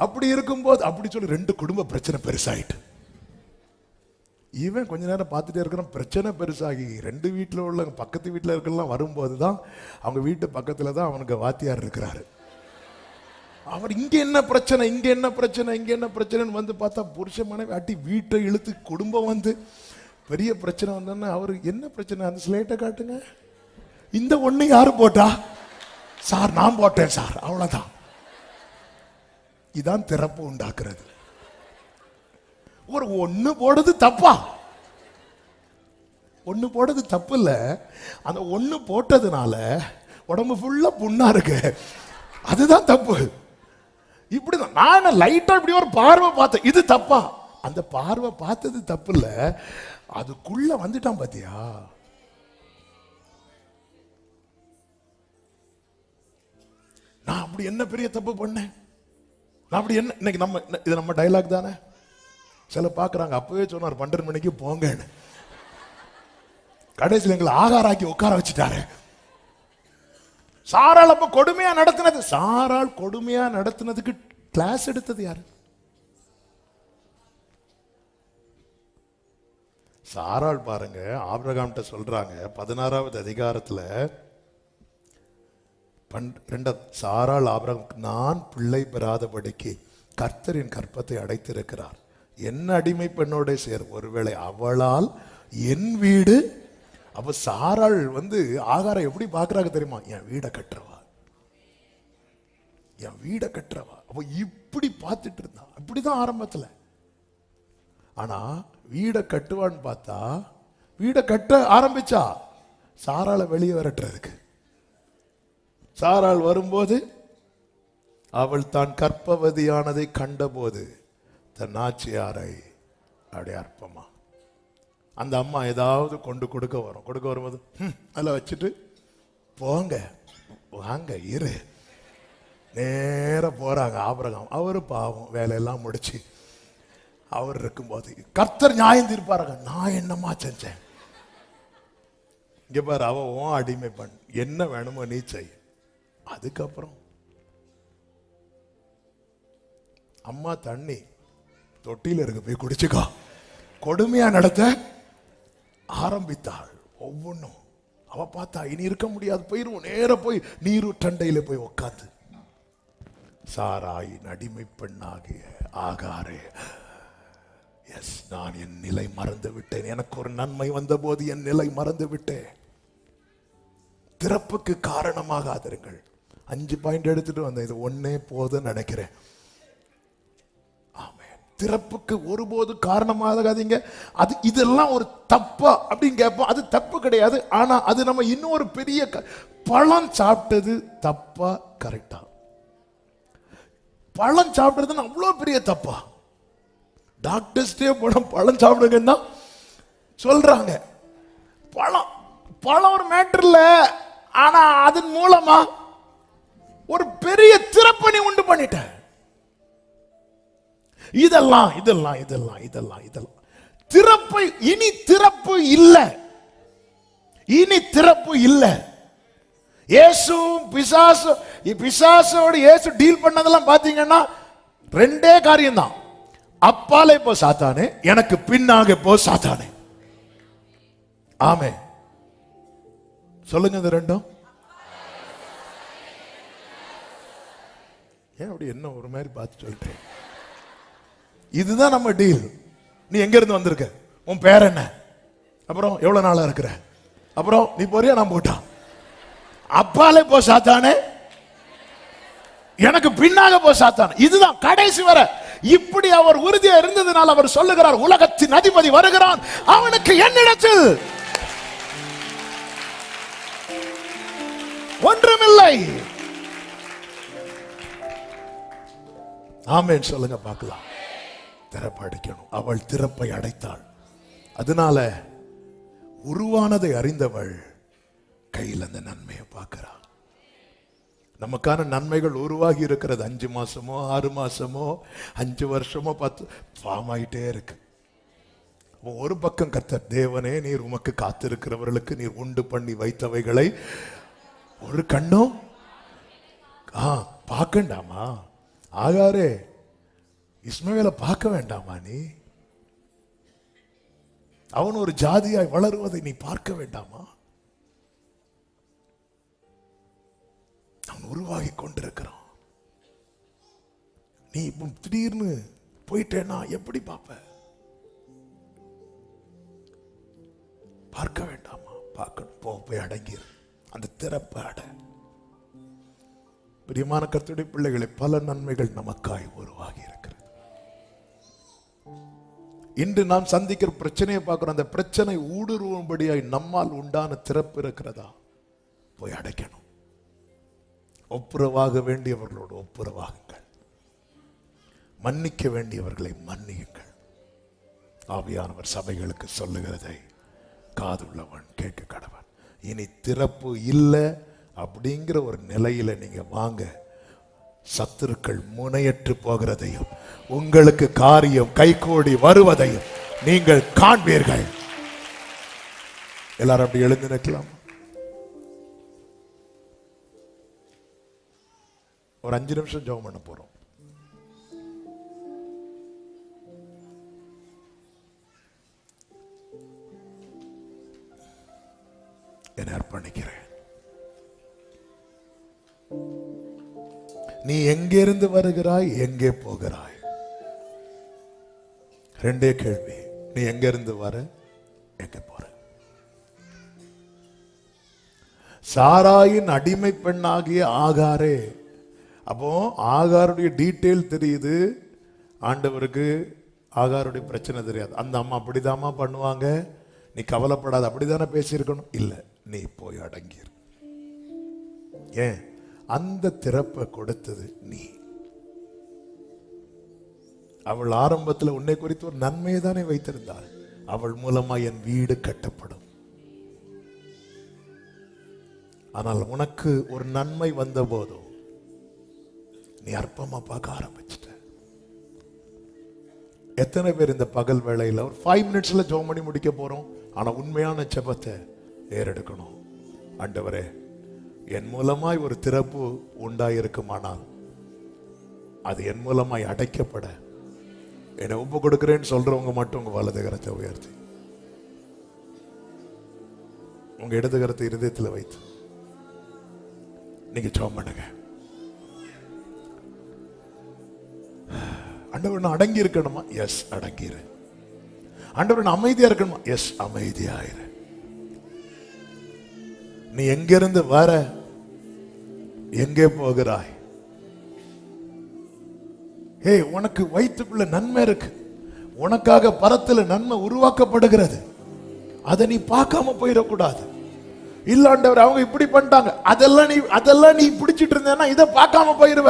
அப்படி இருக்கும்போது அப்படி சொல்லி 2 குடும்ப பிரச்சனை பெருசாயிட்டு. இவன் கொஞ்ச நேரம் பார்த்துட்டே இருக்கிறான். பிரச்சனை பெருசாகி 2 வீட்டில் உள்ள பக்கத்து வீட்டில் இருக்கலாம் வரும்போது தான் அவங்க வீட்டு பக்கத்தில் தான் அவனுக்கு வாத்தியார் இருக்கிறாரு. அவர் இங்க என்ன பிரச்சனைன்னு வந்து பார்த்தா புருஷ மனைவி அட்டி வீட்டை இழுத்து குடும்பம் வந்து பெரிய பிரச்சனை வந்தோன்னா அவரு என்ன பிரச்சனை, அந்த ஸ்லேட்டை காட்டுங்க. இந்த 1 யாரு போட்டா? சார் நான் போட்டேன் சார், அவ்வளவுதான். இதான் திறப்பு உண்டாக்குறது. ஒரு 1 போடுறது தப்பா? 1 போடுறது தப்பு இல்ல. அந்த 1 போட்டதுனால உடம்பு ஃபுல்லா புண்ணா இருக்கு, அதுதான் தப்பு. இப்படிதான் நான் லைட்டா இப்படி ஒரு பார்வை பார்த்தேன், இது தப்பா? அந்த பார்வை பார்த்தது தப்பு இல்ல, அதுக்குள்ள வந்துட்டான் பாத்தியா? நான் அப்படி என்ன பெரிய தப்பு பண்ணேன்? நான் அப்படி என்ன? இன்னைக்கு இது நம்ம டைலாக் தானே. சில பாக்குறாங்க, அப்பவே சொன்னார் 12 மணிக்கு போங்கன்னு, கடைசியில் எங்களை ஆகாராக்கி உட்கார வச்சுட்டாரு. சாராள் அப்ப கொடுமையா நடத்தினது, சாராள் கொடுமையா நடத்தினதுக்கு கிளாஸ் எடுத்தது யாரு? சாராள் பாருங்க, ஆபிரகாம்கிட்ட சொல்றாங்க 16வது அதிகாரத்துல 2 சாராள் ஆபிரகாம், நான் பிள்ளை பெறாதபடிக்கு கர்த்தரின் கற்பத்தை அடைத்திருக்கிறார், என்ன அடிமை பெண்ணோட சேர், ஒருவேளை அவளால் என் வீடு. அப்ப சாராள் ஆகாரம் எப்படி பாக்குறாங்க தெரியுமா? என் வீடை கட்டுறவா, என் வீடை கட்டுறவா. அப்ப இப்படி பார்த்துட்டு இருந்தா. அப்படிதான் ஆரம்பத்துல. ஆனா வீடை கட்டுவான்னு பார்த்தா, வீடை கட்ட ஆரம்பிச்சா சாராளை வெளியே விரட்டுறதுக்கு. சாராள் வரும்போது அவள் தான் கர்ப்பவதியானதை கண்டபோது தன் நாச்சியாரை அப்படியே அற்பமா, அந்த அம்மா ஏதாவது கொடுக்க வரும்போது அதில் வச்சுட்டு போங்க வாங்க இரு, நேர போறாங்க. ஆபிரகாம் அவரு பாவம் வேலையெல்லாம் முடிச்சு அவர் இருக்கும்போது கர்த்தர் நியாயம் தீர்ப்பாருங்க. நான் என்னமா செஞ்சேன்? இங்க பாரு, அவன் அடிமை பண்ண, என்ன வேணுமோ நீ செய். அதுக்கப்புறம் அம்மா தண்ணி தொட்டியில இருக்கு, போய் குடிச்சுக்கோ. கொடுமையா நடத்த ஆரம்பித்தாள். ஒவ்வொன்றும் அவ பார்த்தா இனி இருக்க முடியாது, போயிருவோம். நேர போய் நீரு டண்டையில போய் உட்காந்து, சாராயின் அடிமை பெண்ணாகிய ஆகாரே, எஸ், நான் என் நிலை மறந்து விட்டேன். எனக்கு ஒரு நன்மை வந்த போது என் நிலை மறந்து விட்டேன். திறப்புக்கு காரணமாகாதிருங்கள். 5 பாயிண்ட் எடுத்துட்டு வந்தேன், இது 1 போதுன்னு நினைக்கிறேன். திறப்புக்கு ஒருபோது காரணமாகாதீங்க. அது இதெல்லாம் ஒரு தப்பா அப்படின்னு கேட்போம். அது தப்பு கிடையாது. ஆனா அது நம்ம இன்னொரு பெரிய பழம் சாப்பிட்டது தப்பா கரெக்டா? பழம் சாப்பிடுறது அவ்வளோ பெரிய தப்பா? டாக்டர்ஸ்டே போன பழம் சாப்பிடுங்கன்னா சொல்றாங்க. பழம் ஒரு மேட்டர் இல்ல, ஆனா அதன் மூலமா ஒரு பெரிய திறப்பணி உண்டு பண்ணிட்ட. இதெல்லாம் திறப்பை, இனி திறப்பு இல்லை. இனி திறப்பு இல்லை. இயேசு பிசாசோடு இயேசு டீல் பண்ணதெல்லாம் பாத்தீங்கன்னா ரெண்டே காரியம் தான். அப்பாலே போ சாத்தானே, எனக்கு பின்னாக போ சாத்தானே. ஆமே, சொல்லுங்க இந்த ரெண்டும். ஏன் அப்படி என்ன ஒரு மாதிரி பார்த்து சொல்லிட்டேன்? இதுதான் நம்ம டீல். நீ எங்க இருந்து வந்திருக்க, உன் பேர் என்ன, அப்புறம் எவ்வளவு நாளா இருக்கிற, அப்புறம் நீ போறியா நான் போட்டான். அப்பாலே போ சாத்தானே, எனக்கு பின்னாக போ சாத்தானே. இதுதான் கடைசி வரை. இப்படி அவர் உறுதியா இருந்ததுனால் அவர் சொல்லுகிறார், உலகத்தின் அதிபதி வருகிறான், அவனுக்கு என்னிடத்தில் ஒன்றுமில்லை. ஆமென் சொல்லுங்க பார்க்கலாம். திறப்பு அடைக்கணும். அவள் திறப்பை அடைத்தாள். அதனால உருவானதை அறிந்தவள் கையில் அந்த நன்மையை பார்க்கிறாள். நமக்கான நன்மைகள் உருவாகி இருக்கிறது. 5 மாசமோ 6 மாசமோ 5 வருஷமோ 10 ஃபார்ம் ஆயிட்டே இருக்கு. ஒரு பக்கம் கர்த்தர், தேவனே நீர் உமக்கு காத்திருக்கிறவர்களுக்கு நீர் உண்டு பண்ணி வைத்தவைகளை ஒரு கண்ணும் பார்க்கண்டாமா? ஆகாரே இஸ்மவேலை பார்க்க வேண்டாமா? நீ அவன் ஒரு ஜாதியாய் வளருவதை நீ பார்க்க வேண்டாமா? அவன் உருவாகி கொண்டிருக்கிறான். நீ திடீர்னு போயிட்டேன்னா எப்படி பார்ப்ப? பார்க்க வேண்டாமா? பார்க்கணும். போய் அடங்கிரு. அந்த திறப்பை அட. பிரியமான கர்த்தருடைய பிள்ளைகளை, பல நன்மைகள் நமக்காய் உருவாகி இருக்கிறது. இன்று நாம் சந்திக்கிற பிரச்சனையை பார்க்கிறோம். அந்த பிரச்சனை ஊடுருவும்படியாய் நம்மால் உண்டான திறப்பு இருக்கிறதா? போய் அடைக்கணும். ஒப்புரவாக வேண்டியவர்களோடு ஒப்புரவாகுங்கள். மன்னிக்க வேண்டியவர்களை மன்னியுங்கள். ஆவியானவர் சபைகளுக்கு சொல்லுகிறதை காதுள்ளவன் கேட்க கடவன். இனி திறப்பு இல்லை அப்படிங்கிற ஒரு நிலையில நீங்க வாங்க. சத்துருக்கள் முனையற்று போகிறதையும் உங்களுக்கு காரியம் கைகூடி வருவதையும் நீங்கள் காண்பீர்கள். எல்லாரும் அப்படி எழுந்து நிற்கலாம். ஒரு 5 நிமிஷம் ஜெபம் பண்ண போறோம். என்னை அர்ப்பணிக்கிறேன். நீ எங்கிருந்து வருகிறாய், எங்கே போகிறாய்? ரெண்டே கேள்வி. நீ எங்க இருந்து வர, எங்க போற? சாராயின் அடிமை பெண்ணாகிய ஆகாரே. அப்போ ஆகாருடைய டீட்டெயில் தெரியுது, ஆண்டவருக்கு ஆகாருடைய பிரச்சனை தெரியாது. அந்த அம்மா அப்படிதாம்மா பண்ணுவாங்க, நீ கவலைப்படாத, அப்படிதானே பேசியிருக்கணும். இல்ல, நீ போய் அடங்கிரு. ஏன்? அந்த திறப்பை கொடுத்தது நீ. அவள் ஆரம்பத்தில் உன்னை குறித்து ஒரு நன்மையை தானே வைத்திருந்தாள். அவள் மூலமா என் வீடு கட்டப்படும். ஆனால் உனக்கு ஒரு நன்மை வந்த போதும் நீ அற்பமா பார்க்க ஆரம்பிச்சிட்ட. எத்தனை பேர் இந்த பகல் வேளையில் ஒரு 5 மினிட்ஸ்ல ஜெபம் பண்ணி முடிக்க போறோம். ஆனா உண்மையான ஜெபத்தை ஏறெடுக்கணும். ஆண்டவரே, என் மூலமாய் ஒரு திறப்பு உண்டாயிருக்குமானால் அது என் மூலமாய் அடைக்கப்பட என்னை ஒப்பு கொடுக்கிறேன்னு சொல்றவங்க மட்டும் உங்க வலது கரத்தை உயர்த்தி, உங்க இடது கரத்தை இருதயத்தில் வைத்து நீங்க ஜெபம் பண்ணுங்க. ஆண்டவர் நான் அடங்கி இருக்கணுமா? எஸ், அடங்கிரு. ஆண்டவர் நான் அமைதியா இருக்கணுமா? எஸ், அமைதியாயிரு. நீ எங்கிருந்து வர, எங்கே போகிறாய்? ஏய், உனக்கு வயிற்றுக்குள்ள நன்மை இருக்கு. உனக்காக பரத்துல நன்மை உருவாக்கப்படுகிறது. அதை நீ பார்க்காம போயிடக்கூடாது. இல்லாண்டவர் அவங்க இப்படி பண்ணிட்டாங்க, அதெல்லாம் நீ பிடிச்சிட்டு இருந்தேன்னா இதை பார்க்காம போயிருவ.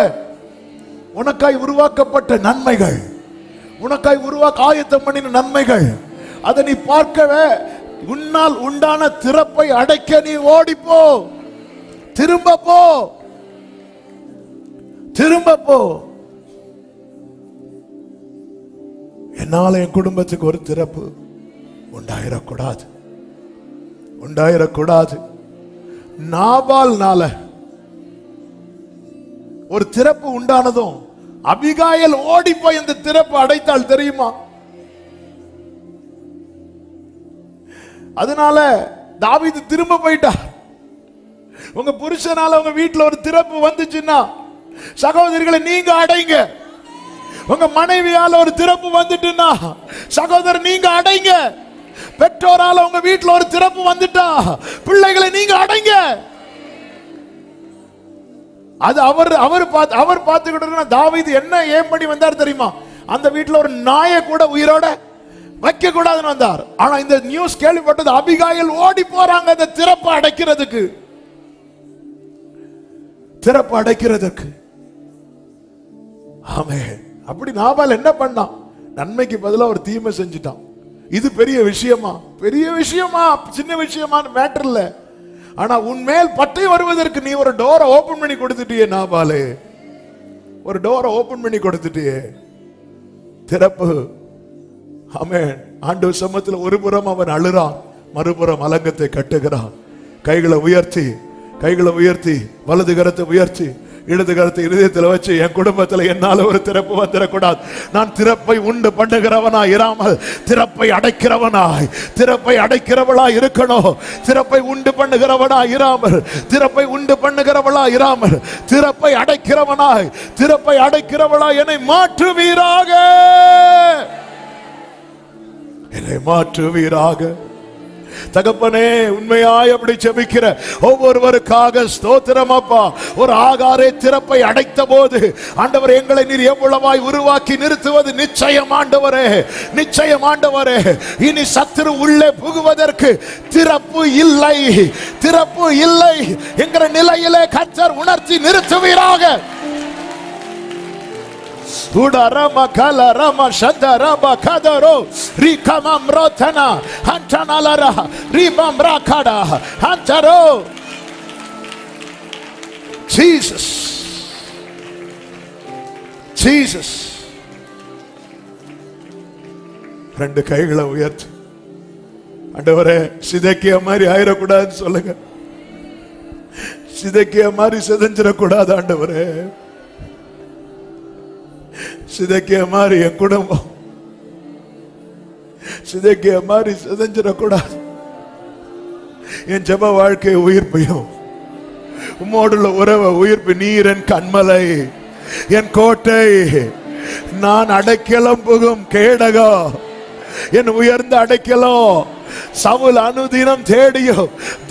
உனக்காய் உருவாக்கப்பட்ட நன்மைகள், உனக்காய் ஆயத்தம் பண்ணின நன்மைகள், அதை நீ பார்க்கவே உன்னால் உண்டான திறப்பை அடைக்க நீ ஓடிப்போ. திரும்ப போ, திரும்ப போ. என்னால என் குடும்பத்துக்கு ஒரு திறப்பு உண்டாயிடக்கூடாது. உண்டாயிடக்கூடாது. நாபால்னால ஒரு திறப்பு உண்டானதும் அபிகாயில் ஓடி போய் அந்த திறப்பு அடைத்தாள் தெரியுமா? அதனால தாவீது திரும்ப போயிட்டார். உங்க புருஷனால உங்க வீட்டுல ஒரு திறப்பு வந்துச்சுன்னா சகோதரிகளை நீங்க அடைங்க. உங்க மனைவியால ஒரு திறப்பு வந்துட்டுன்னா சகோதரர் நீங்க அடைங்க. பெற்றோரால உங்க வீட்டுல ஒரு திறப்பு வந்துட்டா பிள்ளைகளை நீங்க அடைங்க. அது அவர் பார்த்துக்கிட்டு தாவீது என்ன ஏன் பண்ணி வந்தார் தெரியுமா? அந்த வீட்டுல ஒரு நாயை கூட உயிரோட வைக்க கூடாதுன்னு வந்தார். ஆனா இந்த நியூஸ் கேள்விப்பட்டது அபிகாயில் ஓடி போறாங்க அந்த திறப்பு அடைக்கிறதுக்கு. திறப்பு அடைக்கிறதுக்கு. ஆமென். அப்படி நாபால் என்ன பண்ணான்? நன்மைக்கு பதிலாக ஒரு தீமை செஞ்சுட்டான். இது பெரிய விஷயமா? பெரிய விஷயமா? சின்ன விஷயமான மேட்டர் இல்ல. ஆனா உன்மேல் பட்டை வருவதற்கு நீ ஒரு டோரை ஓபன் பண்ணி கொடுத்துட்டியே நாபாலே. ஒரு டோரை ஓபன் பண்ணி கொடுத்துட்டியே. திறப்பு. ஆமென். ஆண்டவர் சமூகத்தில் ஒரு புறம் அவன் அழுறான், மறுபுறம் அலங்கத்தை கட்டுகிறான். கைகளை உயர்த்தி வலது கரத்தை உயர்த்தி இடது கரத்தை இருதயத்தில் வச்சு, என் குடும்பத்தில் என்னால் ஒரு திறப்பு வந்துடக்கூடாது. நான் திறப்பை உண்டு பண்ணுகிறவனாய் இராமல் திறப்பை அடைக்கிறவளாய் இருக்கணும். திறப்பை உண்டு பண்ணுகிறவனாய் இராமல் திறப்பை அடைக்கிறவளாய் என்னை மாற்றுவீராக. தகப்பனே, உண்மையாய் அப்படி ஜெபிக்கிற ஒவ்வொருவருக்காக ஸ்தோத்திரம் அப்பா. ஒரு ஆகாரே திறப்பை அடைத்த போது ஆண்டவர் எங்களை நீர் எவ்வளவாய் உருவாக்கி நிறுத்துவது நிச்சயம் ஆண்டவரே. இனி சத்துரு உள்ளே புகுவதற்கு திறப்பு இல்லை என்கிற நிலையிலே கர்த்தர் உணர்த்தி நிறுத்துவீராக. Udarama kalarama shadaraba kadaro rikamam rotana hantanalara ribam rakada hantaro. Jesus ரெண்டு கைகளை உயர்த்து. ஆண்டவரே, சிதேக்கியா மாதிரி ஆயிடக்கூடாதுன்னு சொல்லுங்க. சிதேக்கியா மாதிரி சிதைஞ்சிடக்கூடாது ஆண்டவரே. சிதேக்கியா மாதிரி என் குடும்பம் சிதேக்கியா மாதிரி சிதைஞ்சிடக்கூடாது. என் ஜெப வாழ்க்கை உயிர்ப்பையும் உம்மோடுள்ள உறவை உயிர்ப்பு. நீர் என் கண்மலை, என் கோட்டை, நான் அடைக்கலம் புகும் கேடகம், என் உயர்ந்த அடைக்கலம். சவுல் அனுதினம் தேடியோ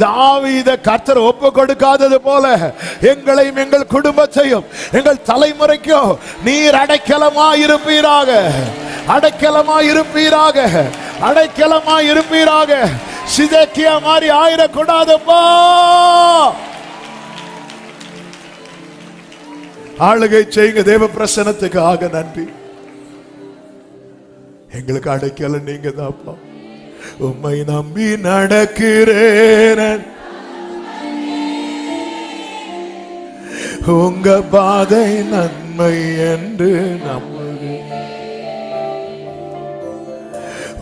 தாவீதை கர்த்தர் ஒப்பு கொடுக்காதது போல எங்களையும் எங்கள் குடும்பத்தையும் எங்கள் தலைமுறைக்கும் நீர் அடைக்கலமாயிருப்பீராக. சிதேக்கியா மாதிரி ஆயிடக்கூடாதுப்பா. ஆளுகை செய்யுங்க. தேவ பிரசன்னத்துக்காக நன்றி. எங்களுக்கு அடைக்கலம் நீங்க தான்ப்பா. உம்மை நம்பி நடக்கிறேன், உங்க பாதை நன்மை என்று நம்புகிறேன்.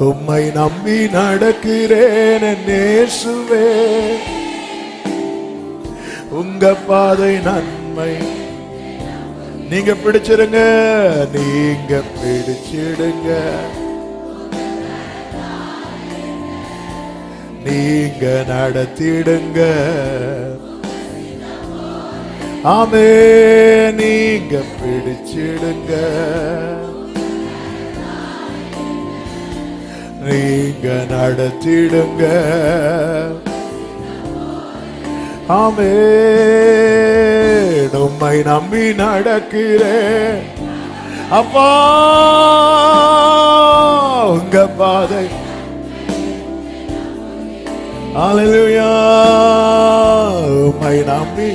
உம்மை நம்பி நடக்கிறேன் இயேசுவே, உங்க பாதை நன்மை. நீங்க பிடிச்சிடுங்க, நீங்க நடத்திடுங்க. ஆமே, நீங்க பிடிச்சிடுங்க, நீங்க நடத்திடுங்க. ஆமே, உம்மை நம்பி நடக்கிறேன் அப்பா, உங்க பாதை. ஹல்லேலூயா. உம்மை நம்பி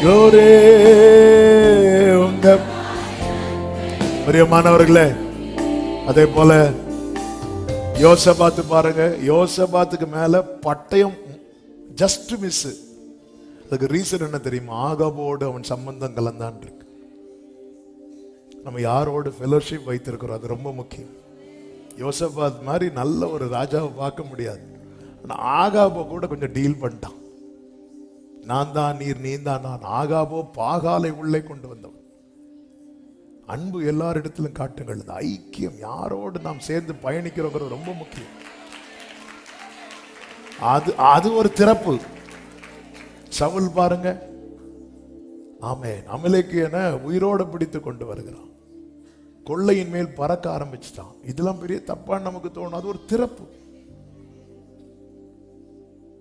glory. உங்க பிரியமானவர்களே, அதே போல யோசபாத்து பாருங்க. யோசபாத்துக்கு மேல பட்டயம் ஜஸ்ட் மிஸ். அதுக்கு ரீசன் என்ன தெரியுமா? ஆகாபோடு அவன் சம்பந்தம் கலந்தான் இருக்கு. நம்ம யாரோடு ஃபெலோஷிப் வைத்திருக்கிறோம், அது ரொம்ப முக்கியம். யோசபாத் மாதிரி நல்ல ஒரு ராஜாவை பார்க்க முடியாது. ஆனா ஆகாபோ கூட கொஞ்சம் டீல் பண்ணிட்டான். நான் தான் நீர், நீ தான் நான். ஆகாபோ பாகாலை உள்ளே கொண்டு வந்தவன். அன்பு எல்லாரிடத்திலும் காட்டுங்கள். இந்த ஐக்கியம், யாரோடு நாம் சேர்ந்து பயணிக்கிறோங்கிறது ரொம்ப முக்கியம். அது ஒரு திறப்பு. சவுல் பாருங்க, ஆமென், அமலேக்கியனை உயிரோட பிடித்து கொண்டு வருகிறான். கொள்ளையின் மேல் பறக்க ஆரம்பிச்சுட்டான். இதெல்லாம் பெரிய தப்பான்னு நமக்கு தோணும். அது ஒரு திறப்பு.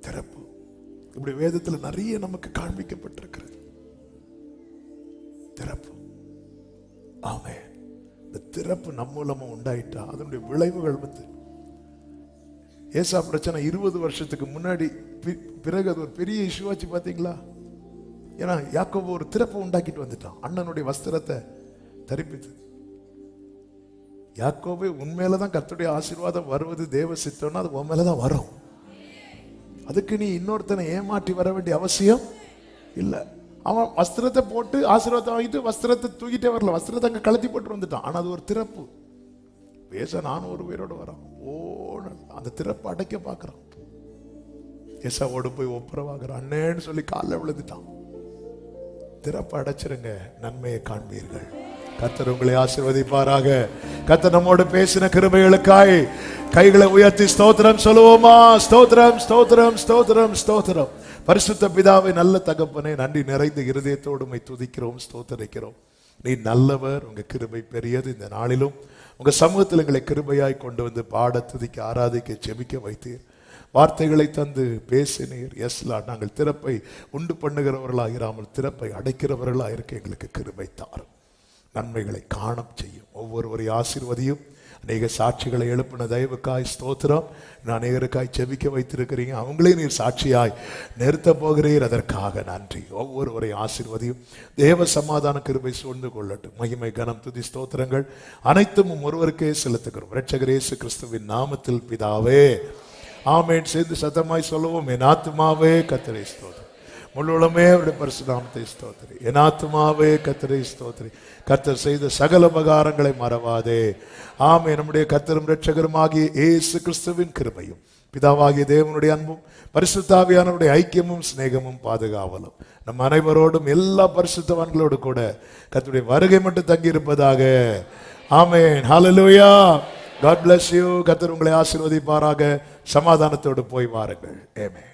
திறப்பு இப்படி வேதத்துல நிறைய நமக்கு காண்பிக்கப்பட்டிருக்கிறது. திறப்பு. ஆமென். இந்த திறப்பு நம்ம மூலமா உண்டாயிட்டா அதனுடைய விளைவுகள் ஏசா பிரச்சனை 20 வருஷத்துக்கு முன்னாடி பிறகு அது ஒரு பெரிய இஷ்யூவாச்சு பாத்தீங்களா? ஏன்னா யாக்கோபு ஒரு திறப்பை உண்டாக்கிட்டு வந்துட்டான். அண்ணனுடைய வஸ்திரத்தை தரிப்பித்து. யாக்கோபு உண்மையிலதான் கர்த்தருடைய ஆசீர்வாதம் வருவது தேவ சித்தம்னா அது உன் மேலதான் வரும். அதுக்கு நீ இன்னொருத்தனை ஏமாற்றி வர வேண்டிய அவசியம் இல்லை. அவன் வஸ்திரத்தை போட்டு ஆசீர்வாதத்தை வாங்கிட்டு வஸ்திரத்தை தூக்கிட்டே வரல, வஸ்திரத்தை அங்க கழட்டி போட்டு வந்துட்டான். ஆனா அது ஒரு திறப்பு. பேச நானும் ஒரு பேரோடு வரான். அந்த திறப்பு அடைக்க பாக்குறான். ஏசாவோடு போய் ஒப்புரவாகிறான். அண்ணேன்னு சொல்லி காலில் விழுந்துட்டான். திறப்பு அடைச்சிருங்க, நன்மையை காண்பீர்கள். கர்த்தர் உங்களை ஆசீர்வதிப்பாராக. கர்த்தர் நம்மோடு பேசின கிருபைகளுக்காய் கைகளை உயர்த்தி ஸ்தோத்திரம் சொல்லுவோமா? ஸ்தோத்திரம், ஸ்தோத்திரம், ஸ்தோத்திரம், ஸ்தோத்திரம். பரிசுத்த பிதாவை, நல்ல தகப்பனே, நன்றி நிறைந்த இருதயத்தோடு உம்மை துதிக்கிறோம், ஸ்தோத்திரிக்கிறோம். நீ நல்லவர், உங்க கிருபை பெரியது. இந்த நாளிலும் உங்க சமூகத்தில் எங்களை கிருபையாய் கொண்டு வந்து பாட, துதிக்க, ஆராதிக்க, ஜெபிக்க வைத்தீர். வார்த்தைகளை தந்து பேசினீர். எஸ்லா, நாங்கள் திறப்பை உண்டு பண்ணுகிறவர்களாக இராமல் திறப்பை அடைக்கிறவர்களாக இருக்க எங்களுக்கு கிருபை தாரும். நன்மைகளை காணம் செய்யும். ஒவ்வொருவரை ஆசீர்வதியும். அநேக சாட்சிகளை எழுப்பின தயவுக்காய் ஸ்தோத்திரம். அநேகருக்காய் செபிக்க வைத்திருக்கிறீங்க. அவங்களே நீர் சாட்சியாய் நிறுத்த போகிறீர். அதற்காக நன்றி. ஒவ்வொருவரை ஆசீர்வதியும். தேவ சமாதான கிருபை சூழ்ந்து கொள்ளட்டும். மகிமை, கனம், துதி, ஸ்தோத்திரங்கள் அனைத்தும் ஒருவருக்கே செலுத்துகிறோம். இரட்சகர் இயேசு கிறிஸ்துவின் நாமத்தில் பிதாவே, ஆமென். சேர்ந்து சத்தமாய் சொல்லுவோம். என் ஆத்துமாவே கர்த்தரை ஸ்தோத்திரி, முழுவதுமே அவருடைய பரிசுத்த நாமத்தை ஸ்தோத்திரி. என் ஆத்துமாவே கர்த்தரை ஸ்தோத்திரி. கர்த்தர் செய்த சகல உபகாரங்களை மறவாதே. ஆமே. நம்முடைய கர்த்தரும் இரட்சகருமாகிய இயேசு கிறிஸ்துவின் கிருபையும் பிதாவாகிய தேவனுடைய அன்பும் பரிசுத்த ஆவியானவருடைய ஐக்கியமும் சிநேகமும் பாதுகாவலும் நம் அனைவரோடும் எல்லா பரிசுத்தவான்களோடு கூட கர்த்தருடைய வருகை மட்டும் தங்கி இருப்பதாக. ஆமென். ஹல்லேலூயா. God bless you. கர்த்தர் உங்களை ஆசீர்வதிப்பாராக. சமாதானத்தோடு போய் வாருங்கள். ஆமென்.